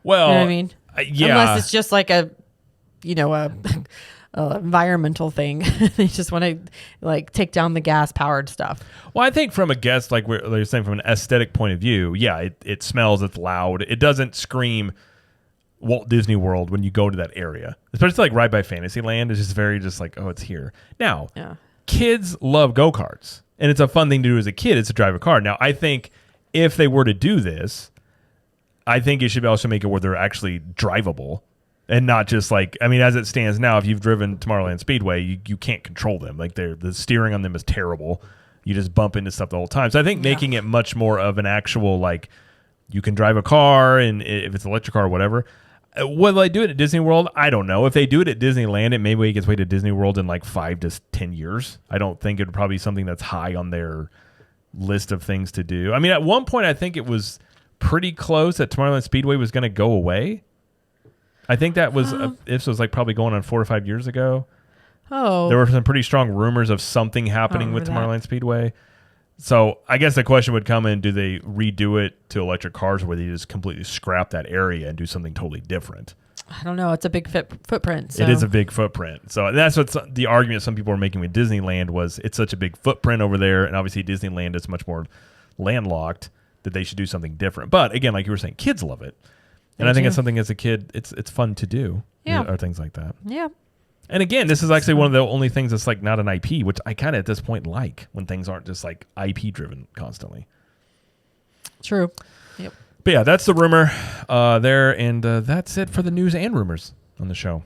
Speaker 1: Well,
Speaker 2: you know what I mean?
Speaker 1: Yeah.
Speaker 2: Unless it's just like a environmental thing. They just want to like take down the gas powered stuff.
Speaker 1: Well, I think from a guest, like you're saying, from an aesthetic point of view, yeah, it smells, it's loud. It doesn't scream Walt Disney World when you go to that area. Especially like Ride by Fantasyland is just very just like, oh, it's here. Now, kids love go-karts, and it's a fun thing to do as a kid is to drive a car. Now, I think if they were to do this, I think you should also make it where they're actually drivable and not just like, I mean, as it stands now, if you've driven Tomorrowland Speedway, you can't control them. Like the steering on them is terrible. You just bump into stuff the whole time. So I think making it much more of an actual, like, you can drive a car, and if it's an electric car or whatever. Will they do it at Disney World? I don't know. If they do it at Disneyland, it may make its way to Disney World in like 5 to 10 years. I don't think it would probably be something that's high on their list of things to do. I mean, at one point, I think it was pretty close that Tomorrowland Speedway was going to go away. I think that was, this was like probably going on 4 or 5 years ago.
Speaker 2: Oh.
Speaker 1: There were some pretty strong rumors of something happening with Tomorrowland Speedway. So I guess the question would come in, do they redo it to electric cars, or would they just completely scrap that area and do something totally different?
Speaker 2: I don't know. It's a big footprint. So.
Speaker 1: It is a big footprint. So that's what the argument some people are making with Disneyland was it's such a big footprint over there, and obviously Disneyland is much more landlocked, that they should do something different. But again, like you were saying, kids love it. And I think it's something as a kid, it's fun to do.
Speaker 2: Yeah.
Speaker 1: Or things like that.
Speaker 2: Yeah.
Speaker 1: And again, this is actually one of the only things that's like not an IP, which I kind of at this point like when things aren't just like IP driven constantly.
Speaker 2: True. Yep.
Speaker 1: But yeah, that's the rumor there. And that's it for the news and rumors on the show.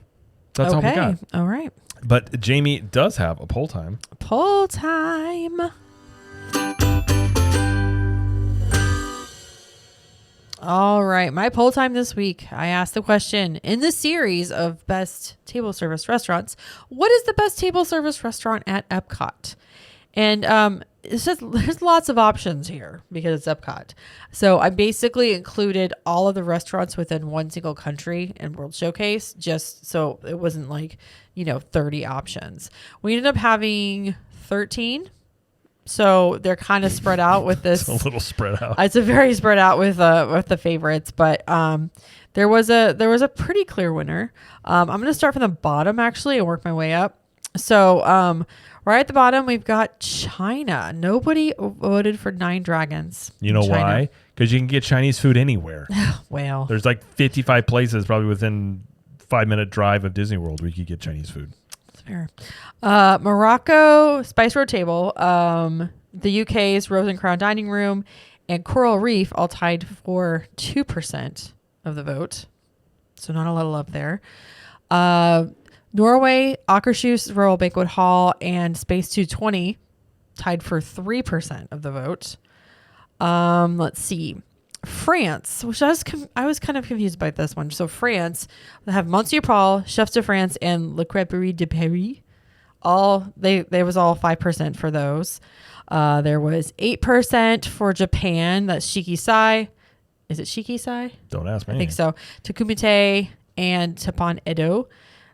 Speaker 1: That's all we got.
Speaker 2: All right.
Speaker 1: But Jamie does have a poll time.
Speaker 2: Poll time. All right. My poll time this week. I asked the question in the series of best table service restaurants. What is the best table service restaurant at Epcot? And it says there's lots of options here because it's Epcot. So I basically included all of the restaurants within one single country and World Showcase, just so it wasn't like, 30 options. We ended up having 13. So they're kind of spread out with this.
Speaker 1: It's a little spread out.
Speaker 2: It's a very spread out with the favorites, but there was a pretty clear winner. I'm going to start from the bottom actually and work my way up. So right at the bottom we've got China. Nobody voted for Nine Dragons.
Speaker 1: You know why? Because you can get Chinese food anywhere.
Speaker 2: Well,
Speaker 1: there's like 55 places probably within 5-minute drive of Disney World where you could get Chinese food.
Speaker 2: Fair. Morocco Spice Road Table, the UK's Rose and Crown Dining Room, and Coral Reef all tied for 2% of the vote. So not a lot of love there. Norway, Akershus Royal Banquet Hall, and Space 220 tied for 3% of the vote. Let's see. France, which I was kind of confused by this one. So France, they have Monsieur Paul, Chefs de France, and Le Crêperie de Paris. There was all 5% for those. There was 8% for Japan. That's Shikisai. Is it Shikisai?
Speaker 1: Don't ask me.
Speaker 2: I think so. Takumite and Teppan Edo,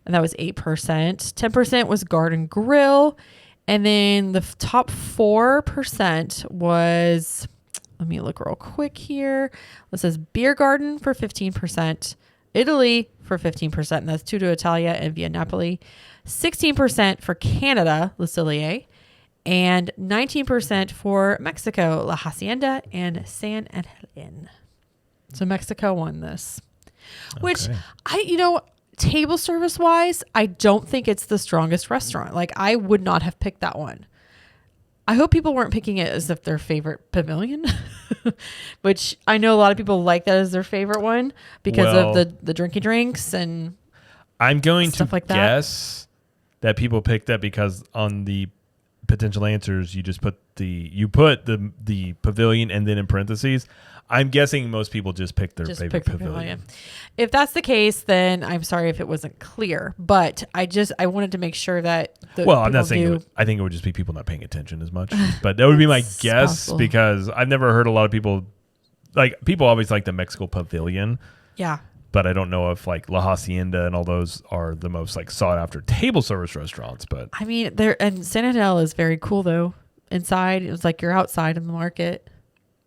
Speaker 2: and that was 8%. 10% was Garden Grill, and then the top 4% was. Let me look real quick here. This says Beer Garden for 15%, Italy for 15%, and that's Tutto Italia and Via Napoli. 16% for Canada, Le Cellier, and 19% for Mexico, La Hacienda and San Angel. So Mexico won this, which table service wise, I don't think it's the strongest restaurant. Like, I would not have picked that one. I hope people weren't picking it as if their favorite pavilion, which I know a lot of people like that as their favorite one because of the drinky drinks and
Speaker 1: I'm going
Speaker 2: stuff
Speaker 1: to
Speaker 2: like that.
Speaker 1: guess that people picked that because on the potential answers you just put the pavilion and then in parentheses. I'm guessing most people just picked their favorite pavilion.
Speaker 2: If that's the case, then I'm sorry if it wasn't clear, but I wanted to make sure that
Speaker 1: I'm not saying I think it would just be people not paying attention as much, but that would be my guess possible. Because I've never heard a lot of people always like the Mexico pavilion.
Speaker 2: Yeah.
Speaker 1: But I don't know if like La Hacienda and all those are the most like sought after table service restaurants. But
Speaker 2: I mean, and San Angel is very cool though. Inside, it was like you're outside in the market.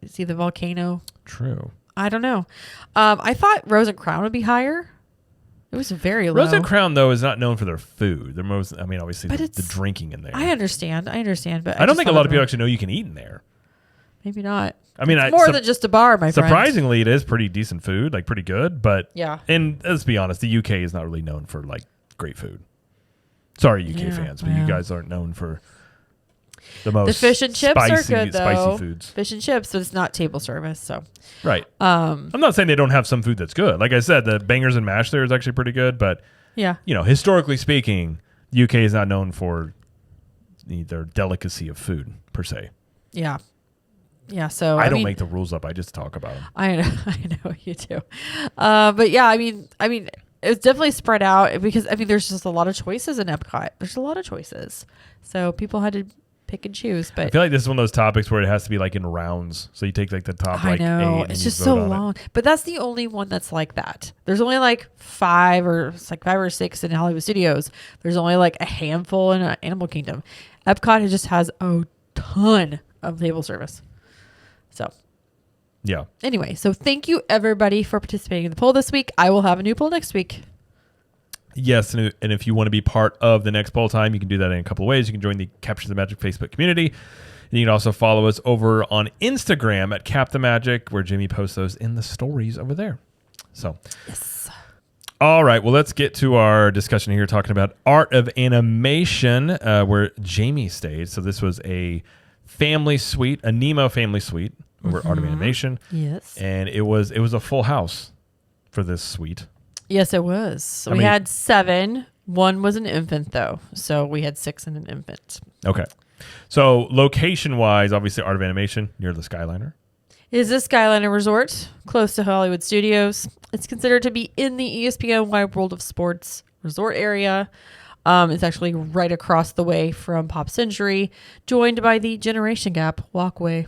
Speaker 2: You see the volcano.
Speaker 1: True.
Speaker 2: I don't know. I thought Rose and Crown would be higher. It was very low.
Speaker 1: Rose and Crown though is not known for their food. They're most. I mean, obviously the drinking in there.
Speaker 2: I understand, but
Speaker 1: I don't think a lot of people actually know you can eat in there.
Speaker 2: Maybe not.
Speaker 1: I mean,
Speaker 2: it's more than just a bar, my friend.
Speaker 1: Surprisingly, it is pretty decent food, like pretty good. But
Speaker 2: yeah.
Speaker 1: And let's be honest, the UK is not really known for like great food. Sorry, UK fans, but you guys aren't known for the most.
Speaker 2: The fish and chips are good though.
Speaker 1: Spicy foods.
Speaker 2: Fish and chips, but it's not table service. So
Speaker 1: right. I'm not saying they don't have some food that's good. Like I said, the bangers and mash there is actually pretty good. But
Speaker 2: yeah,
Speaker 1: historically speaking, the UK is not known for their delicacy of food per se.
Speaker 2: Yeah. Yeah, so
Speaker 1: I don't make the rules up. I just talk about them.
Speaker 2: I know you do, but yeah, I mean, it's definitely spread out because there's just a lot of choices in Epcot. There's a lot of choices, so people had to pick and choose. But
Speaker 1: I feel like this is one of those topics where it has to be like in rounds. So you take like the top.
Speaker 2: I know it's just so long, but that's the only one that's like that. There's only like five or six in Hollywood Studios. There's only like a handful in Animal Kingdom. Epcot just has a ton of table service. So,
Speaker 1: yeah.
Speaker 2: Anyway, so thank you everybody for participating in the poll this week. I will have a new poll next week.
Speaker 1: Yes, and if you want to be part of the next poll time, you can do that in a couple of ways. You can join the Capture the Magic Facebook community. And you can also follow us over on Instagram at Cap the Magic, where Jimmy posts those in the stories over there. So,
Speaker 2: yes.
Speaker 1: All right, well, let's get to our discussion here, talking about Art of Animation, where Jamie stayed. So this was a family suite, a Nemo family suite over Art of Animation.
Speaker 2: Yes.
Speaker 1: And it was a full house for this suite.
Speaker 2: Yes, it was. So we had 7. One was an infant, though. So we had 6 and an infant.
Speaker 1: Okay. So location-wise, obviously Art of Animation near the Skyliner.
Speaker 2: It is a Skyliner resort close to Hollywood Studios. It's considered to be in the ESPN Wide World of Sports resort area. It's actually right across the way from Pop Century, joined by the Generation Gap walkway.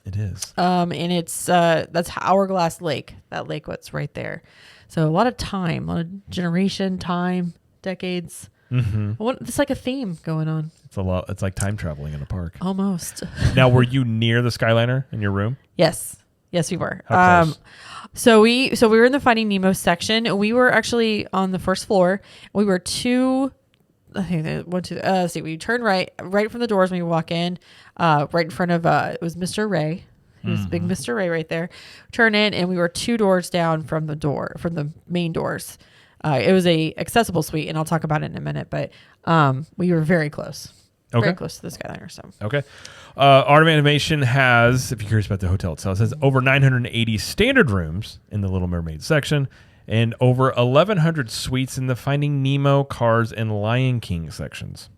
Speaker 1: It is.
Speaker 2: And it's that's Hourglass Lake. That lake what's right there. So a lot of time, a lot of generation, time, decades.
Speaker 1: Mm-hmm.
Speaker 2: It's like a theme going on.
Speaker 1: It's a lot. It's like time traveling in a park.
Speaker 2: Almost.
Speaker 1: Now, were you near the Skyliner in your room?
Speaker 2: Yes. Yes, we were.
Speaker 1: How close?
Speaker 2: So we were in the Finding Nemo section. We were actually on the first floor. We were we turned right from the doors when we walk in, right in front of, it was Mr. Ray. It was big Mr. Ray right there. Turn in, and we were 2 doors down from the main doors. It was a accessible suite, and I'll talk about it in a minute, but we were very close.
Speaker 1: Okay.
Speaker 2: Very close to the Skyliner. So.
Speaker 1: Okay. Art of Animation has, if you're curious about the hotel itself, it says over 980 standard rooms in the Little Mermaid section and over 1,100 suites in the Finding Nemo, Cars, and Lion King sections.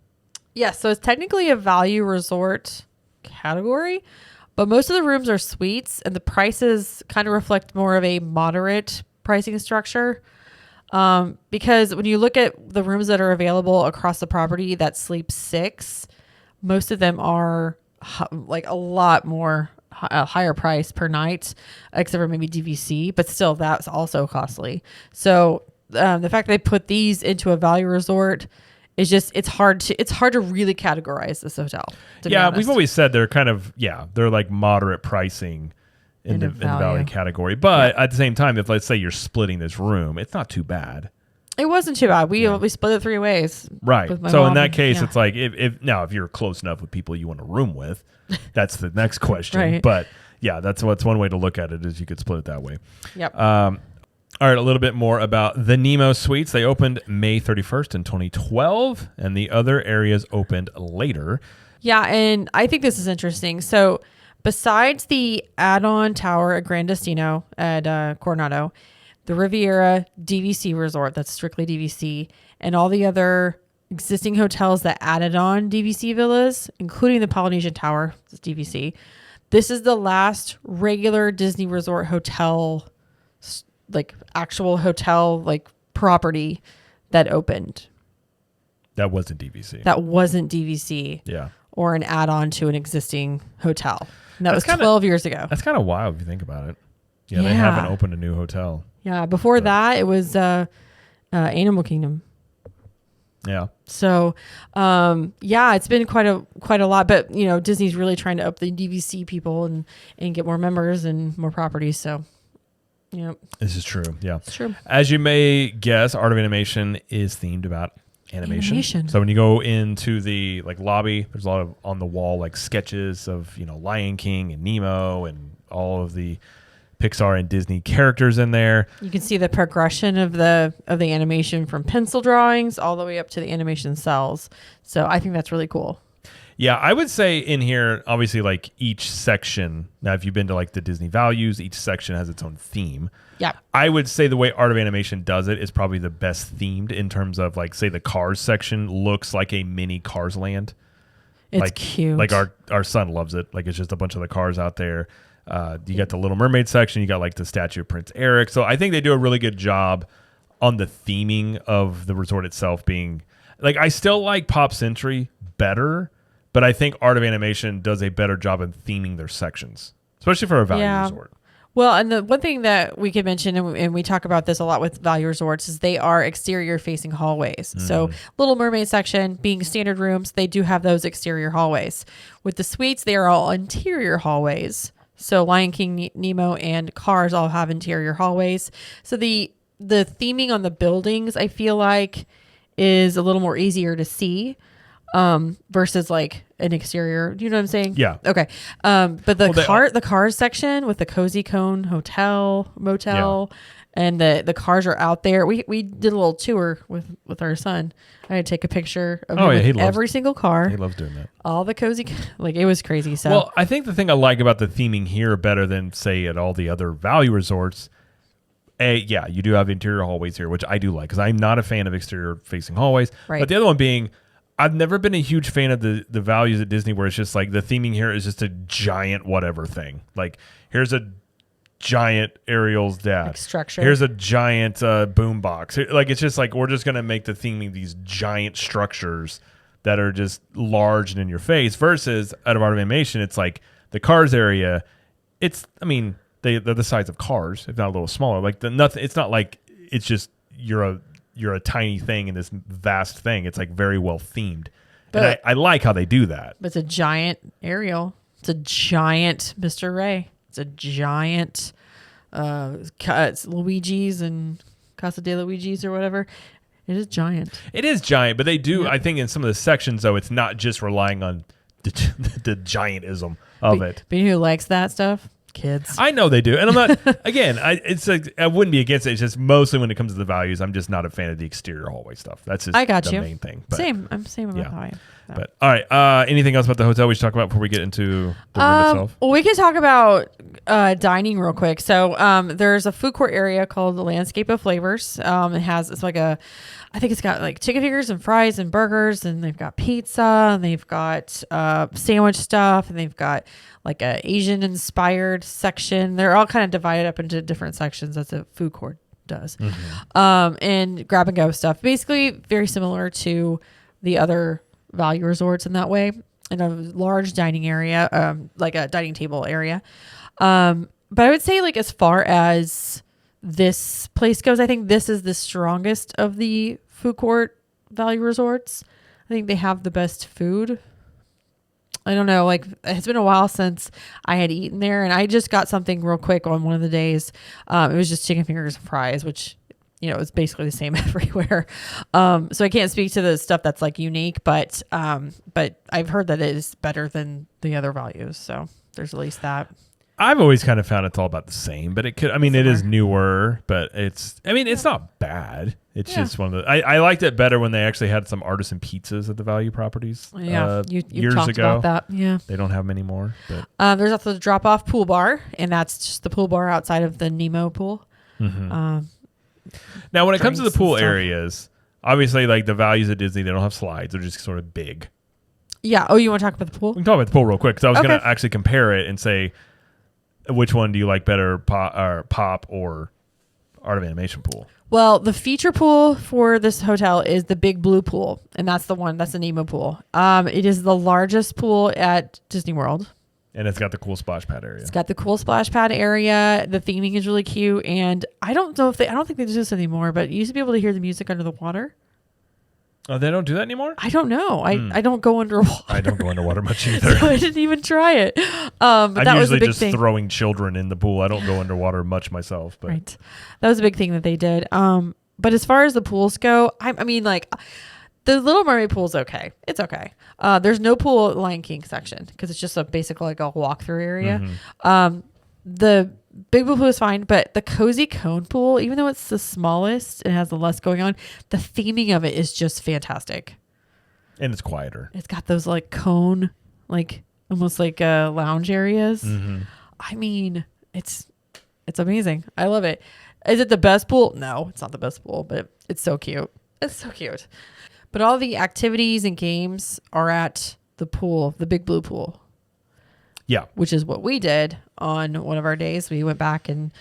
Speaker 2: Yes, so it's technically a value resort category, but most of the rooms are suites, and the prices kind of reflect more of a moderate pricing structure. Because when you look at the rooms that are available across the property that sleep 6, most of them are like a lot more higher price per night, except for maybe DVC, but still that's also costly. So the fact that they put these into a value resort is just, it's hard to really categorize this hotel.
Speaker 1: Yeah, we've always said they're kind of, they're like moderate pricing in the value category. But at the same time, if let's say you're splitting this room, it's not too bad.
Speaker 2: It wasn't too bad. We split it 3 ways.
Speaker 1: Right. So in that case, it's like if you're close enough with people you want to room with, that's the next question.
Speaker 2: Right.
Speaker 1: But yeah, that's one way to look at it is you could split it that way.
Speaker 2: Yep.
Speaker 1: All right, a little bit more about the Nemo Suites. They opened May 31st in 2012, and the other areas opened later.
Speaker 2: Yeah, and I think this is interesting. So besides the add-on tower at Grand Destino at Coronado, the Riviera DVC Resort, that's strictly DVC, and all the other existing hotels that added on DVC villas, including the Polynesian Tower, it's DVC, this is the last regular Disney Resort hotel, like actual hotel, like property that opened.
Speaker 1: That wasn't DVC.
Speaker 2: That wasn't DVC.
Speaker 1: Yeah.
Speaker 2: Or an add-on to an existing hotel. And that was 12 years ago.
Speaker 1: That's kind of wild if you think about it. Yeah, they haven't opened a new hotel.
Speaker 2: Yeah, before that, it was Animal Kingdom.
Speaker 1: Yeah.
Speaker 2: So, it's been quite a lot. But, Disney's really trying to up the DVC people and get more members and more properties. So,
Speaker 1: this is true. Yeah.
Speaker 2: It's true.
Speaker 1: As you may guess, Art of Animation is themed about animation. So when you go into the lobby, there's a lot of on the wall sketches of Lion King and Nemo and all of the Pixar and Disney characters in there.
Speaker 2: You can see the progression of the animation from pencil drawings all the way up to the animation cells. So I think that's really cool.
Speaker 1: Yeah, I would say in here, obviously, each section. Now, if you've been to the Disney Values, each section has its own theme.
Speaker 2: Yeah.
Speaker 1: I would say the way Art of Animation does it is probably the best themed in terms of say the Cars section looks like a mini Cars land.
Speaker 2: It's cute.
Speaker 1: Our son loves it. It's just a bunch of the cars out there. You got the Little Mermaid section. You got the statue of Prince Eric. So I think they do a really good job on the theming of the resort itself being I still like Pop Century better, but I think Art of Animation does a better job in theming their sections, especially for a value resort.
Speaker 2: Well, and the one thing that we could mention, and we talk about this a lot with value resorts, is they are exterior facing hallways. So Little Mermaid section being standard rooms, they do have those exterior hallways. With the suites, they are all interior hallways. So Lion King, Nemo, and Cars all have interior hallways. So the theming on the buildings, I feel like, is a little more easier to see versus an exterior. Do you know what I'm saying?
Speaker 1: Yeah.
Speaker 2: Okay. But the Cars section with the Cozy Cone motel, and the cars are out there. We did a little tour with our son. I had to take a picture of every single car.
Speaker 1: He loves doing that.
Speaker 2: All the cozy, it was crazy. So,
Speaker 1: well, I think the thing I like about the theming here better than say at all the other value resorts. You do have interior hallways here, which I do like because I'm not a fan of exterior facing hallways.
Speaker 2: Right.
Speaker 1: But the other one being, I've never been a huge fan of the values at Disney where it's just the theming here is just a giant whatever thing. Here's a giant Ariel's dad.
Speaker 2: Structure.
Speaker 1: Here's a giant boom box. It's just we're just going to make the theming these giant structures that are just large and in your face versus out of Art of Animation, it's the Cars area. They're the size of cars, if not a little smaller. It's not it's just you're a tiny thing in this vast thing. It's very well themed. But, and I like how they do that.
Speaker 2: But it's a giant Ariel. It's a giant Mr. Ray. It's a giant it's Luigi's and Casa de Luigi's or whatever. It is giant.
Speaker 1: It is giant, but they do, I think in some of the sections, though, it's not just relying on the giantism of it.
Speaker 2: But you know who likes that stuff? Kids.
Speaker 1: I know they do. And I'm not, again, I wouldn't be against it. It's just mostly when it comes to the values, I'm just not a fan of the exterior hallway stuff. That's just the main thing. But,
Speaker 2: same. I'm same about how I am.
Speaker 1: But all right. Anything else about the hotel we should talk about before we get into the room itself?
Speaker 2: Well, we can talk about dining real quick. So there's a food court area called the Landscape of Flavors. I think it's got chicken fingers and fries and burgers, and they've got pizza, and they've got sandwich stuff, and they've got a Asian inspired section. They're all kind of divided up into different sections as a food court does. Mm-hmm. And grab and go stuff. Basically very similar to the other value resorts in that way, in a large dining area, a dining table area. But I would say as far as this place goes, I think this is the strongest of the food court value resorts. I think they have the best food. I don't know. Like, it's been a while since I had eaten there, and I just got something real quick on one of the days. It was just chicken fingers and fries, which, it's basically the same everywhere. So I can't speak to the stuff that's like unique, but I've heard that it is better than the other values. So there's at least that.
Speaker 1: I've always kind of found it's all about the same, but it is newer, but it's not bad. It's just one of the, I liked it better when they actually had some artisan pizzas at the value properties.
Speaker 2: Yeah. You
Speaker 1: years
Speaker 2: talked
Speaker 1: ago.
Speaker 2: about that. Yeah.
Speaker 1: They don't have many more, but
Speaker 2: there's also the drop off pool bar, and that's just the pool bar outside of the Nemo pool.
Speaker 1: Mm-hmm. Now, when it comes to the pool areas, obviously, like the values at Disney, they don't have slides. They're just sort of big.
Speaker 2: Yeah. Oh, you want to talk about the pool?
Speaker 1: We can talk about the pool real quick because I was going to actually compare it and say, which one do you like better, Pop or Art of Animation pool?
Speaker 2: Well, the feature pool for this hotel is the Big Blue pool, and that's the Nemo pool. It is the largest pool at Disney World.
Speaker 1: And it's got the cool splash pad area.
Speaker 2: It's got the cool splash pad area. The theming is really cute. And I don't think they do this anymore, but you used to be able to hear the music under the water.
Speaker 1: Oh, they don't do that anymore?
Speaker 2: I don't know. I don't go underwater.
Speaker 1: I don't go underwater much either.
Speaker 2: So I didn't even try it. But that was a big thing.
Speaker 1: Throwing children in the pool. I don't go underwater much myself. But.
Speaker 2: Right. That was a big thing that they did. But as far as the pools go, I mean, like, the Little Mermaid pool is okay. It's okay. There's no pool at Lion King section because it's just basically like a walk-through area. Mm-hmm. The Big Blue pool is fine, but the Cozy Cone pool, even though it's the smallest and has the less going on, the theming of it is just fantastic.
Speaker 1: And it's quieter.
Speaker 2: It's got those like cone, like almost like lounge areas.
Speaker 1: Mm-hmm.
Speaker 2: I mean, it's amazing. I love it. Is it the best pool? No, it's not the best pool, but it's so cute. It's so cute. But all the activities and games are at the pool, the Big Blue pool.
Speaker 1: Yeah.
Speaker 2: Which is what we did on one of our days. We went back and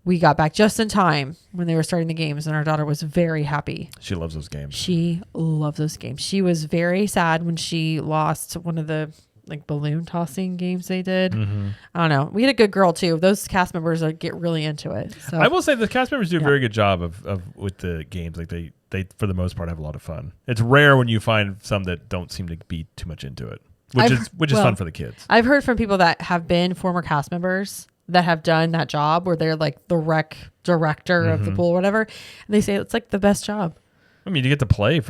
Speaker 2: we got back just in time when they were starting the games, and our daughter was very happy.
Speaker 1: She loves those games.
Speaker 2: She loves those games. She was very sad when she lost one of the like balloon tossing games they did. Mm-hmm. I don't know. We had a good girl too. Those cast members get really into it. So
Speaker 1: I will say the cast members do a very good job of with the games. Like they for the most part have a lot of fun. It's rare when you find some that don't seem to be too much into it, which is fun for the kids.
Speaker 2: I've heard from people that have been former cast members that have done that job where they're like the rec director of the pool or whatever, and they say it's like the best job.
Speaker 1: I mean, you get to play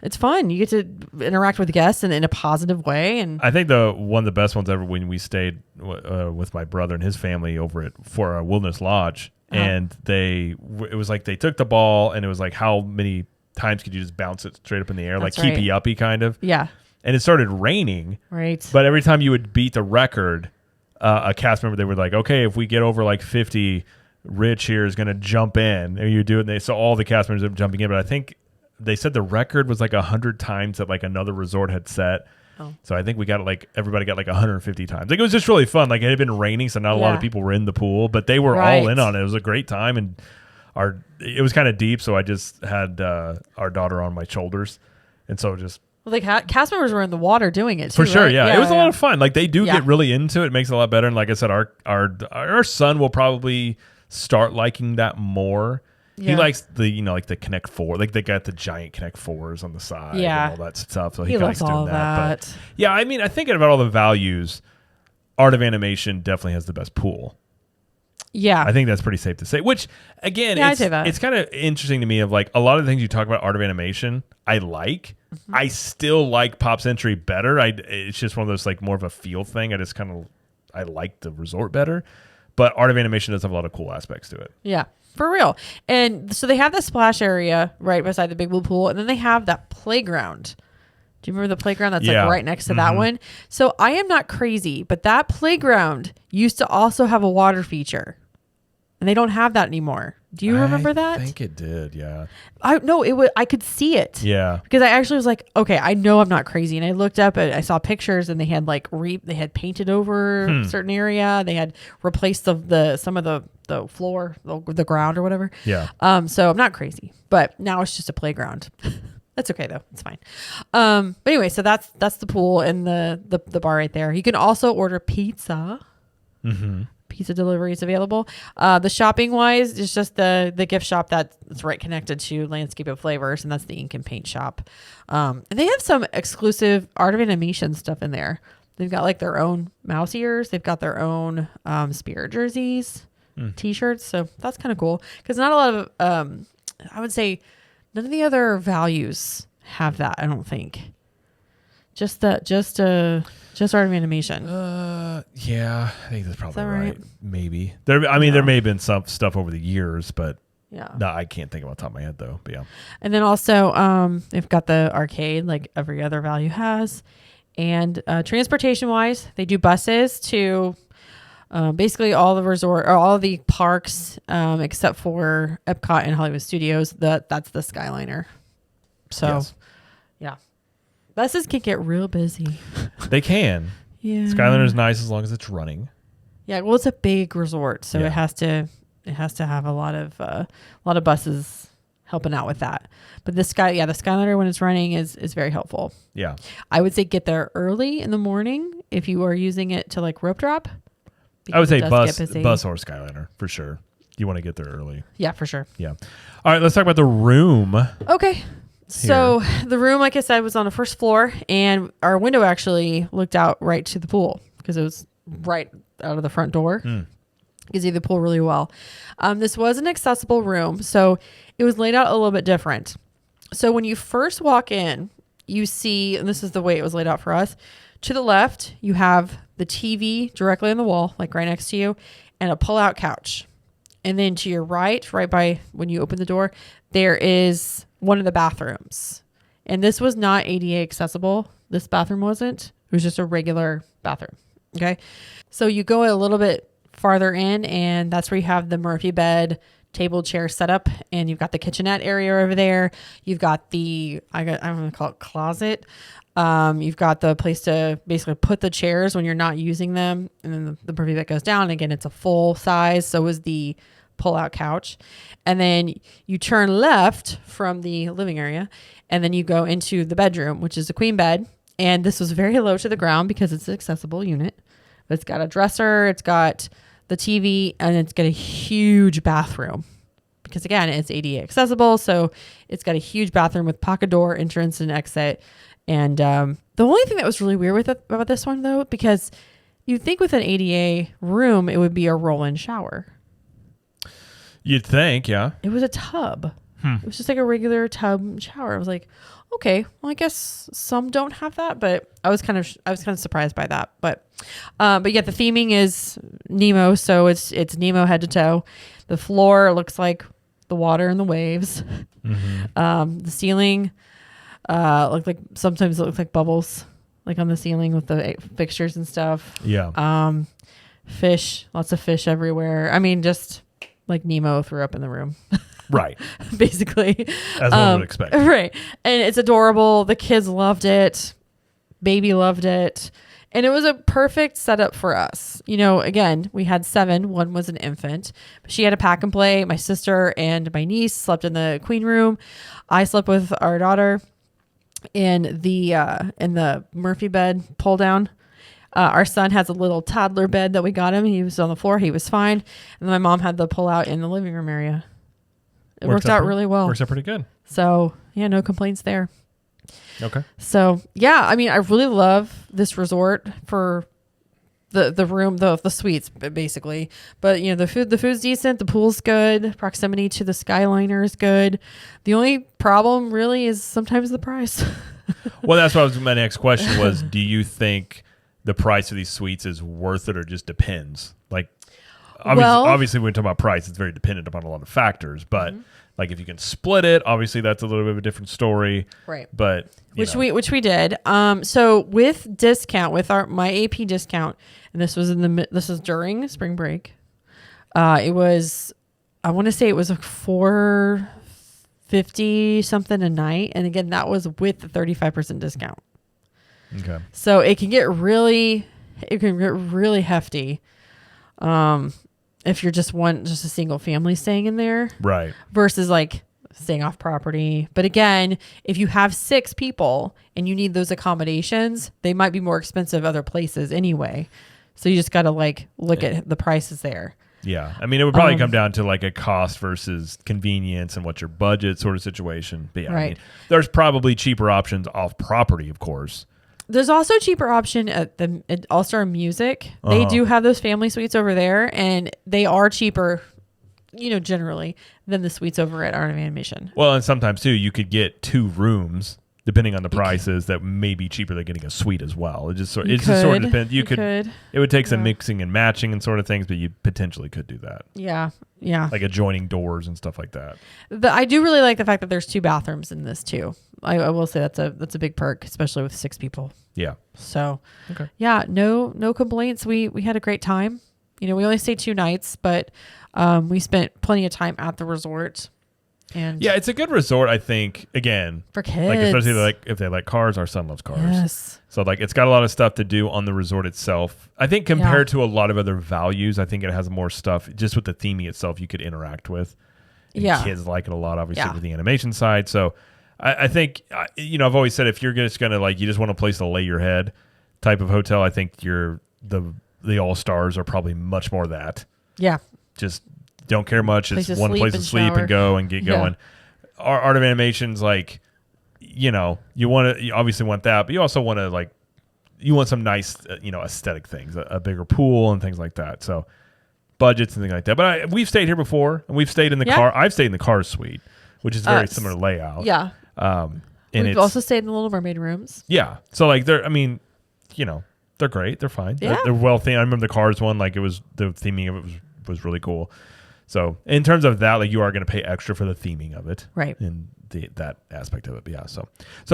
Speaker 2: It's fun. You get to interact with guests in a positive way. And
Speaker 1: I think one of the best ones ever when we stayed with my brother and his family over for Wilderness Lodge, and it was like they took the ball and it was like how many times could you just bounce it straight up in the air,
Speaker 2: That's
Speaker 1: like keepy uppy kind of.
Speaker 2: Yeah.
Speaker 1: And it started raining.
Speaker 2: Right.
Speaker 1: But every time you would beat the record, a cast member, they were like, okay, if we get over like 50, Rich here is going to jump in. And you do it. And so all the cast members are jumping in. But I think they said the record was like 100 times that like another resort had set. Oh. So I think everybody got like 150 times. Like it was just really fun. Like it had been raining, so not a lot of people were in the pool, but they were all in on it. It was a great time, and it was kind of deep. So I just had our daughter on my shoulders, and so just.
Speaker 2: Well, the cast members were in the water doing it too,
Speaker 1: for sure.
Speaker 2: Right?
Speaker 1: Yeah, it was a lot of fun. Like they do get really into it. It makes it a lot better. And like I said, our son will probably start liking that more. Yeah. He likes the Connect Four. Like they got the giant Connect Fours on the side and all that stuff. So he likes doing that. But yeah, I mean, I think about all the values, Art of Animation definitely has the best pool.
Speaker 2: Yeah.
Speaker 1: I think that's pretty safe to say. Which again,
Speaker 2: I'd say that.
Speaker 1: It's kind of interesting to me of like a lot of the things you talk about Art of Animation, I like. Mm-hmm. I still like Pop's Entry better. It's just one of those like more of a feel thing. I like the resort better. But Art of Animation does have a lot of cool aspects to it.
Speaker 2: Yeah. For real. And so they have the splash area right beside the Big Blue pool, and then they have that playground. Do you remember the playground that's like right next to that one? So I am not crazy, but that playground used to also have a water feature, and they don't have that anymore. Do you remember that?
Speaker 1: I think it did, yeah.
Speaker 2: I could see it.
Speaker 1: Yeah.
Speaker 2: Because I actually was like, okay, I know I'm not crazy. And I looked up and I saw pictures, and they had like they had painted over a certain area. They had replaced some of the floor, the ground or whatever.
Speaker 1: Yeah.
Speaker 2: So I'm not crazy, but now it's just a playground. That's okay though. It's fine. But anyway, so that's the pool and the bar right there. You can also order pizza. Mm-hmm. pizza deliveries available. The shopping wise, it's just the gift shop that's right connected to Landscape of Flavors, and that's the ink and paint shop. And they have some exclusive art of animation stuff in there. They've got like their own mouse ears. They've got their own spirit jerseys, t-shirts. So that's kind of cool because not a lot of, I would say none of the other values have that. I don't think just art of animation.
Speaker 1: Yeah, I think that's probably
Speaker 2: right?
Speaker 1: Maybe there may have been some stuff over the years, but
Speaker 2: yeah,
Speaker 1: no, I can't think of off the top of my head though. But yeah.
Speaker 2: And then also, they've got the arcade like every other value has. And transportation wise, they do buses to basically all the resort or all the parks except for Epcot and Hollywood Studios. That's the Skyliner. So,
Speaker 1: Yes.
Speaker 2: yeah, buses can get real busy.
Speaker 1: They can.
Speaker 2: Yeah,
Speaker 1: Skyliner's nice as long as it's running.
Speaker 2: Yeah, well, it's a big resort, so
Speaker 1: Yeah.
Speaker 2: it has to have a lot of buses helping out with that. But the Skyliner when it's running is very helpful.
Speaker 1: Yeah.
Speaker 2: I would say get there early in the morning if you are using it to like rope drop.
Speaker 1: I would say
Speaker 2: because it does get busy.
Speaker 1: bus or Skyliner for sure. You want to get there early.
Speaker 2: Yeah, for sure.
Speaker 1: Yeah. All right, let's talk about the room.
Speaker 2: Okay. So the room, like I said, was on the first floor, and our window actually looked out right to the pool because it was right out of the front door. You can see the pool really well. This was an accessible room, so it was laid out a little bit different. So when you first walk in, you see, and this is the way it was laid out for us, to the left, you have the TV directly on the wall, like right next to you, and a pull-out couch. And then to your right by when you open the door, there is one of the bathrooms. And this was not ADA accessible. This bathroom wasn't. It was just a regular bathroom. Okay. So you go a little bit farther in, and that's where you have the Murphy bed, table, chair setup, and you've got the kitchenette area over there. You've got I'm going to call it closet. You've got the place to basically put the chairs when you're not using them. And then the Murphy bed goes down. Again, it's a full size. So is the pull-out couch. And then you turn left from the living area, and then you go into the bedroom, which is a queen bed. And this was very low to the ground because it's an accessible unit. It's got a dresser, it's got the TV, and it's got a huge bathroom. Because again, it's ADA accessible, so it's got a huge bathroom with pocket door, entrance and exit. And the only thing that was really weird about this one, though, because you'd think with an ADA room, it would be a roll-in shower.
Speaker 1: You'd think, yeah.
Speaker 2: It was a tub. It was just like a regular tub shower. I was like, okay, well, I guess some don't have that, but I was kind of surprised by that. But yeah, the theming is Nemo, so it's Nemo head to toe. The floor looks like the water and the waves. The ceiling sometimes looked like bubbles, like on the ceiling with the fixtures and stuff.
Speaker 1: Yeah.
Speaker 2: Fish, lots of fish everywhere. I mean, just like Nemo threw up in the room.
Speaker 1: Right.
Speaker 2: Basically.
Speaker 1: As one would expect.
Speaker 2: Right. And it's adorable. The kids loved it. Baby loved it. And it was a perfect setup for us. You know, again, we had 7. One was an infant. She had a pack and play. My sister and my niece slept in the queen room. I slept with our daughter in the Murphy bed pull down. Our son has a little toddler bed that we got him. He was on the floor. He was fine. And my mom had the pull out in the living room area. It worked out really well.
Speaker 1: Works out pretty good.
Speaker 2: So yeah, no complaints there.
Speaker 1: Okay.
Speaker 2: So yeah, I mean, I really love this resort for the room, the suites basically. But you know, the food's decent. The pool's good. Proximity to the Skyliner is good. The only problem really is sometimes the price.
Speaker 1: Well, that's what my next question was. Do you think the price of these suites is worth it, or just depends? Like, obviously, when we talk about price, it's very dependent upon a lot of factors. But like, if you can split it, obviously that's a little bit of a different story.
Speaker 2: Right.
Speaker 1: But
Speaker 2: which we did. So with discount, with my AP discount, and this was during spring break. It was, I want to say it was a $450 something a night, and again that was with the 35% discount.
Speaker 1: Okay.
Speaker 2: So it can get really hefty. If you're just a single family staying in there,
Speaker 1: Right.
Speaker 2: versus like staying off property. But again, if you have 6 people and you need those accommodations, they might be more expensive other places anyway. So you just got to like look at the prices there.
Speaker 1: Yeah. I mean, it would probably come down to like a cost versus convenience and what's your budget sort of situation. But yeah,
Speaker 2: Right.
Speaker 1: I mean, there's probably cheaper options off property, of course.
Speaker 2: There's also a cheaper option at All-Star Music. They do have those family suites over there, and they are cheaper, generally, than the suites over at Art of Animation.
Speaker 1: Well, and sometimes too, you could get 2 rooms depending on the prices that may be cheaper than getting a suite as well. It just sort of depends. You could. It would take some mixing and matching and sort of things, but you potentially could do that.
Speaker 2: Yeah. Yeah.
Speaker 1: Like adjoining doors and stuff like that.
Speaker 2: I do really like the fact that there's 2 bathrooms in this too. I will say that's a big perk, especially with 6 people.
Speaker 1: Yeah.
Speaker 2: So,
Speaker 1: okay.
Speaker 2: Yeah, no complaints. We had a great time. We only stayed 2 nights, but we spent plenty of time at the resort. And
Speaker 1: yeah, it's a good resort, I think. Again,
Speaker 2: for kids,
Speaker 1: like especially if they like cars. Our son loves cars.
Speaker 2: Yes.
Speaker 1: So like it's got a lot of stuff to do on the resort itself. I think compared to a lot of other values, I think it has more stuff just with the theming itself you could interact with. And kids like it a lot, obviously, with the animation side. So I think I've always said if you're just gonna you just want a place to lay your head type of hotel, I think the All Stars are probably much more that.
Speaker 2: Yeah.
Speaker 1: Just don't care much. It's one place to sleep and go and get going. Art of Animation's like, you obviously want that, but you also want to you want some nice, aesthetic things, a bigger pool and things like that. So budgets and things like that. But we've stayed here before, and we've stayed in the car. I've stayed in the car suite, which is very similar layout.
Speaker 2: Yeah.
Speaker 1: And
Speaker 2: we've also stayed in the Little Mermaid rooms.
Speaker 1: Yeah. So they're great. They're fine.
Speaker 2: Yeah.
Speaker 1: They're well themed. I remember the Cars one, the theming of it was really cool. So in terms of that, you are going to pay extra for the theming of it,
Speaker 2: right?
Speaker 1: In that aspect of it, but yeah. So,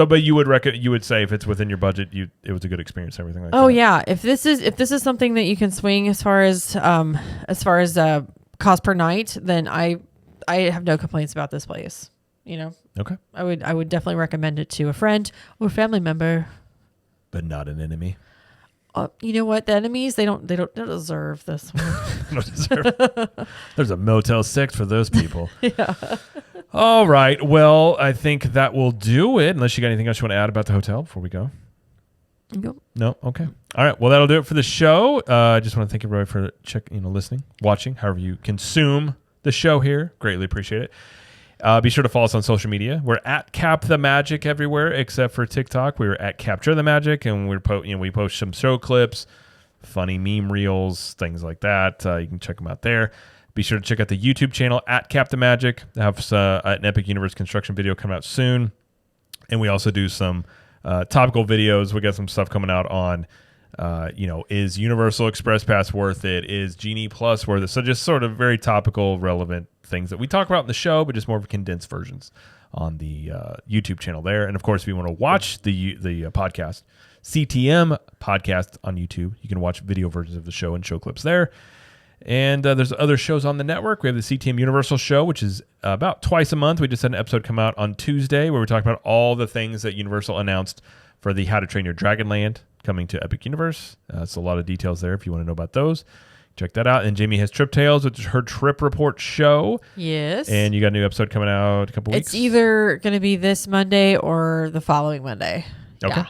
Speaker 1: but you would say if it's within your budget, it was a good experience, everything like that.
Speaker 2: Oh yeah, if this is something that you can swing as far as cost per night, then I have no complaints about this place.
Speaker 1: Okay.
Speaker 2: I would definitely recommend it to a friend or family member,
Speaker 1: but not an enemy.
Speaker 2: You know what? The enemies, they don't deserve this one.
Speaker 1: Don't deserve. There's a Motel 6 for those people.
Speaker 2: Yeah.
Speaker 1: All right. Well, I think that will do it. Unless you got anything else you want to add about the hotel before we go.
Speaker 2: Nope.
Speaker 1: No. Okay. All right. Well, that'll do it for the show. I just want to thank everybody for listening, watching, however you consume the show here. Greatly appreciate it. Be sure to follow us on social media. We're at Cap the Magic everywhere except for TikTok. We're at Capture the Magic, and we post some show clips, funny meme reels, things like that. You can check them out there. Be sure to check out the YouTube channel at Cap the Magic. They have an Epic Universe construction video coming out soon, and we also do some topical videos. We got some stuff coming out on. Is Universal Express Pass worth it? Is Genie Plus worth it? So just sort of very topical, relevant things that we talk about in the show, but just more of condensed versions on the YouTube channel there. And of course, if you want to watch the podcast, CTM podcast on YouTube, you can watch video versions of the show and show clips there. And there's other shows on the network. We have the CTM Universal show, which is about twice a month. We just had an episode come out on Tuesday where we talked about all the things that Universal announced for the How to Train Your Dragon Land coming to Epic Universe. So a lot of details there if you want to know about those. Check that out. And Jamie has Trip Tales, which is her trip report show.
Speaker 2: Yes.
Speaker 1: And you got a new episode coming out a couple weeks.
Speaker 2: It's either going to be this Monday or the following Monday.
Speaker 1: Okay.
Speaker 2: Yeah.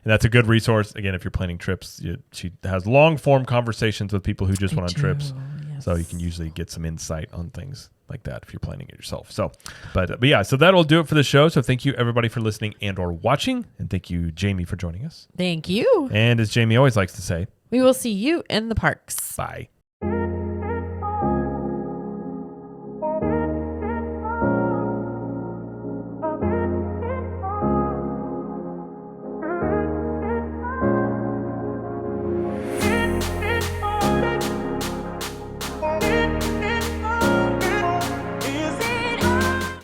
Speaker 1: And that's a good resource. Again, if you're planning trips, she has long-form conversations with people who just went on trips. Yes. So you can usually get some insight on things like that if you're planning it yourself. So, but yeah, so that'll do it for the show. So thank you, everybody, for listening and or watching. And thank you, Jamie, for joining us.
Speaker 2: Thank you.
Speaker 1: And as Jamie always likes to say,
Speaker 2: we will see you in the parks.
Speaker 1: Bye.